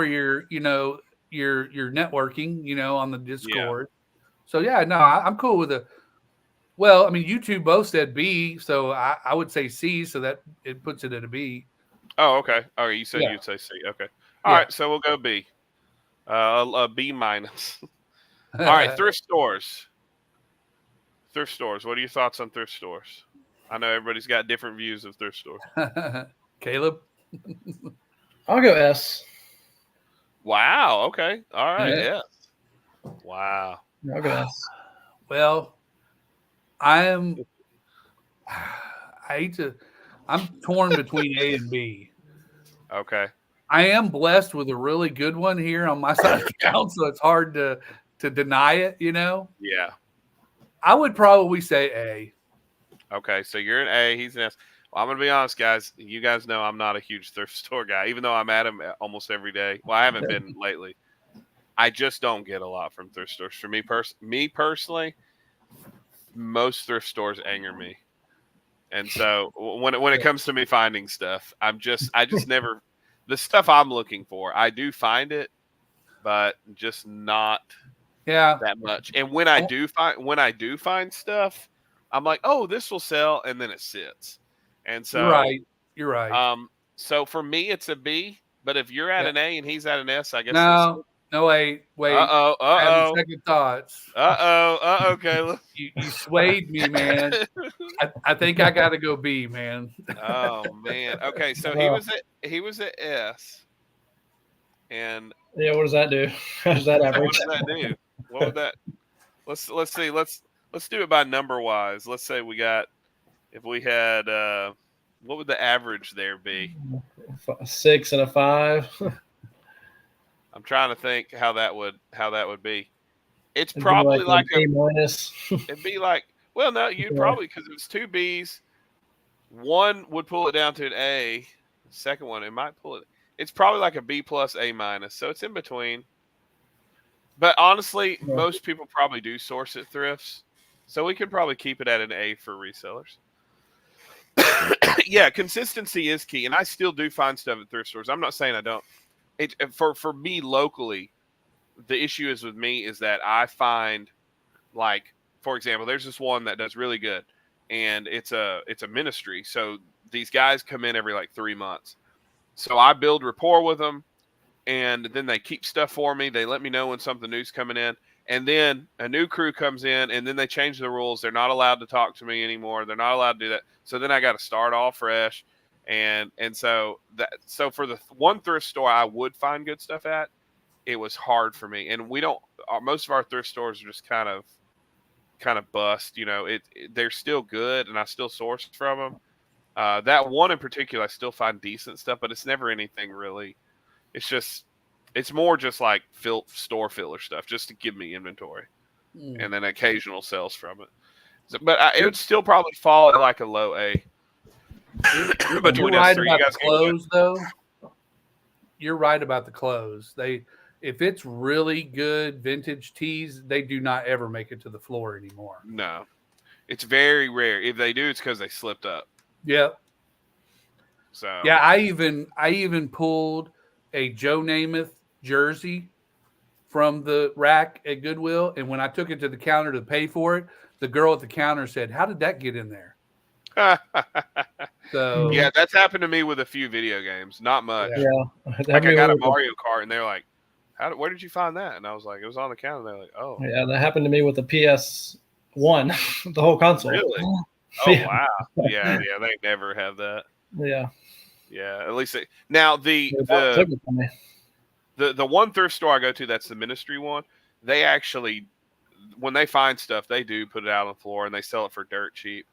you're you're networking, on the Discord. Yeah. So yeah, no, I'm cool with it. Well, I mean, you two both said B, so I would say C, so that it puts it at a B. Oh, okay. All right, you said you'd say C. Okay. All right, so we'll go B. A B minus. All right, thrift stores. Thrift stores. What are your thoughts on thrift stores? I know everybody's got different views of thrift stores. Caleb? I'll go S. Wow. Okay. All right. Yeah. Wow. I'll go S. Well, I'm torn between A and B. Okay. I am blessed with a really good one here on my side of town, so it's hard to deny it, Yeah. I would probably say A. Okay, so you're an A, he's an S. Well, I'm going to be honest, guys. You guys know I'm not a huge thrift store guy, even though I'm at them almost every day. Well, I haven't been lately. I just don't get a lot from thrift stores. For me personally, most thrift stores anger me. And so when it comes to me finding stuff, I just never the stuff I'm looking for. I do find it, but just not that much. And when I do find stuff, I'm like, oh, this will sell, and then it sits. And so you're right. So for me, it's a B. But if you're at an A and he's at an S, I guess. No, wait. Uh-oh. Second thoughts. Uh-oh, Caleb. You swayed me, man. I think I got to go B, man. Oh man. Okay, so he was at S. And yeah, what does that do? How does that average? What does that do? What would that? Let's see. Let's do it by number wise. Let's say if we had what would the average there be? 6 and a 5. I'm trying to think how that would be. It's probably like a minus. It'd be like, well, no, you'd probably, because it was 2 B's. One would pull it down to an A. The second one, it might pull it. It's probably like a B plus A minus. So it's in between. But honestly, most people probably do source at thrifts. So we could probably keep it at an A for resellers. Yeah, consistency is key. And I still do find stuff at thrift stores. I'm not saying I don't. For me locally, the issue is with me is that I find, like, for example, there's this one that does really good. And it's a ministry. So these guys come in every like 3 months. So I build rapport with them. And then they keep stuff for me. They let me know when something new's coming in. And then a new crew comes in, and then they change the rules. They're not allowed to talk to me anymore. They're not allowed to do that. So then I got to start all fresh. And so for the one thrift store I would find good stuff at, it was hard for me. And most of our thrift stores are just kind of bust. You know, they're still good, and I still source from them. That one in particular, I still find decent stuff, but it's never anything really. It's more just like store filler stuff just to give me inventory, and then occasional sales from it. So, but it would still probably fall at like a low A. You're right about the clothes, though. You're right about the clothes. If it's really good vintage tees, they do not ever make it to the floor anymore. No, it's very rare. If they do, it's because they slipped up. Yep. So yeah, I even pulled a Joe Namath jersey from the rack at Goodwill, and when I took it to the counter to pay for it, the girl at the counter said, "How did that get in there?" So yeah, that's happened to me with a few video games. Not much. Yeah, like I got a Mario Kart, and they're like, "Where did you find that?" And I was like, "It was on the counter." They're like, "Oh, yeah." That happened to me with the PS1, the whole console. Really? Oh wow. Yeah. They never have that. Yeah. Yeah, at least now the one thrift store I go to, that's the ministry one. They actually, when they find stuff, they do put it out on the floor and they sell it for dirt cheap.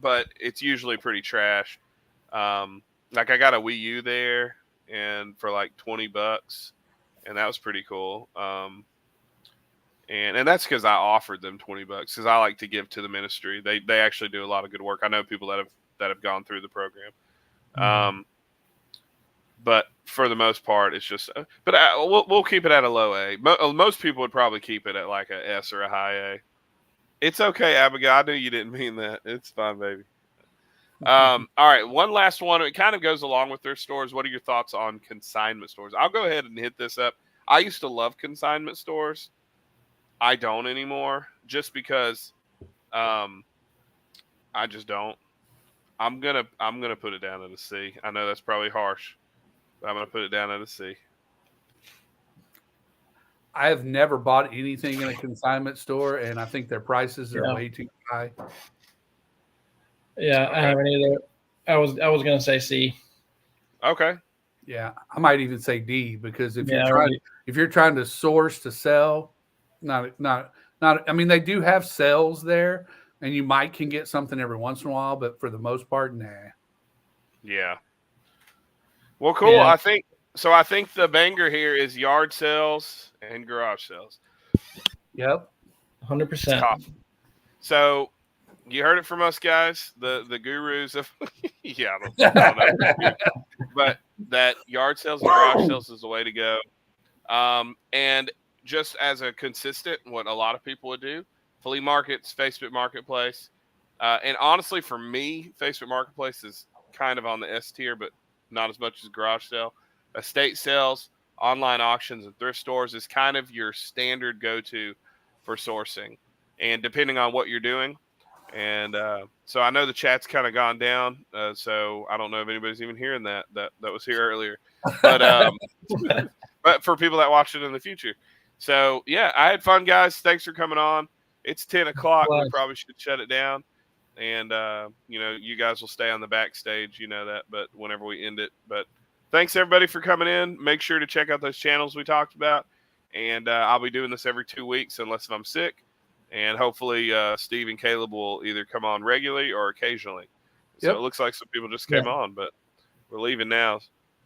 But it's usually pretty trash. Like I got a Wii U there, and for like $20, and that was pretty cool. And that's because I offered them $20 because I like to give to the ministry. They actually do a lot of good work. I know people that have gone through the program. But for the most part, it's just. But we'll keep it at a low A. Most people would probably keep it at like a S or a high A. It's okay, Abigail. I knew you didn't mean that. It's fine, baby. All right, one last one. It kind of goes along with their stores. What are your thoughts on consignment stores? I'll go ahead and hit this up. I used to love consignment stores. I don't anymore, just because I just don't. I'm gonna put it down at a C. I know that's probably harsh, but I'm gonna put it down at a C. I have never bought anything in a consignment store, and I think their prices are way too high. Yeah, okay. I haven't either. I was gonna say C. Okay. Yeah, I might even say D, because if you're trying to source to sell, not. I mean, they do have sales there, and you can get something every once in a while, but for the most part, nah. Yeah. Well, cool. Yeah. I think the banger here is yard sales and garage sales. Yep. 100%. So you heard it from us, guys, the gurus of I don't know. But that yard sales and garage sales is the way to go. And just as a consistent, what a lot of people would do, flea markets, Facebook Marketplace, And honestly, for me, Facebook Marketplace is kind of on the S tier, but not as much as garage sale. Estate sales, online auctions, and thrift stores is kind of your standard go-to for sourcing, and depending on what you're doing. And so I know the chat's kind of gone down, so I don't know if anybody's even hearing that was here earlier, but but for people that watch it in the future. So yeah, I had fun, guys. Thanks for coming on. It's 10 o'clock. We probably should shut it down, and you guys will stay on the backstage, that. But whenever we end it, but thanks everybody for coming in. Make sure to check out those channels we talked about, and I'll be doing this every 2 weeks unless if I'm sick. And hopefully Steve and Caleb will either come on regularly or occasionally. So It looks like some people just came on, but we're leaving now.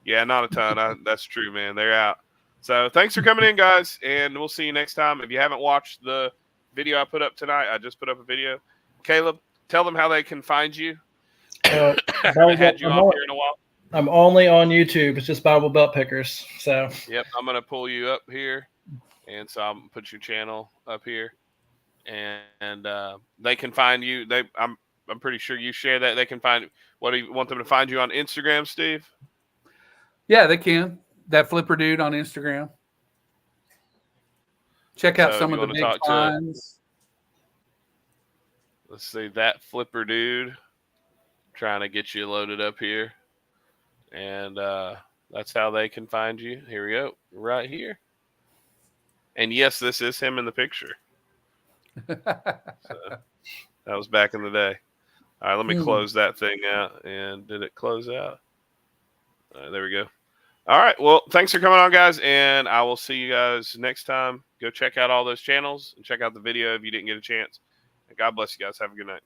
Yeah, not a ton. That's true, man. They're out. So thanks for coming in, guys, and we'll see you next time. If you haven't watched the video I put up tonight, I just put up a video. Caleb, tell them how they can find you. I haven't had you on here in a while. I'm only on YouTube. It's just Bible Belt Pickers. So yep, I'm going to pull you up here, and so I'm going to put your channel up here. And they can find you. I'm pretty sure you share that. They can find. What do you want them to find you on Instagram, Steve? Yeah, they can. That Flipper Dude on Instagram. Check out some of the big finds. Let's see, that Flipper Dude. Trying to get you loaded up here, and that's how they can find you. Here we go, right here. And yes, this is him in the picture. So, that was back in the day. All right, let me close that thing out. And did it close out? All right, there we go. All right, well, thanks for coming on, guys, and I will see you guys next time. Go check out all those channels and check out the video if you didn't get a chance. And God bless you guys. Have a good night.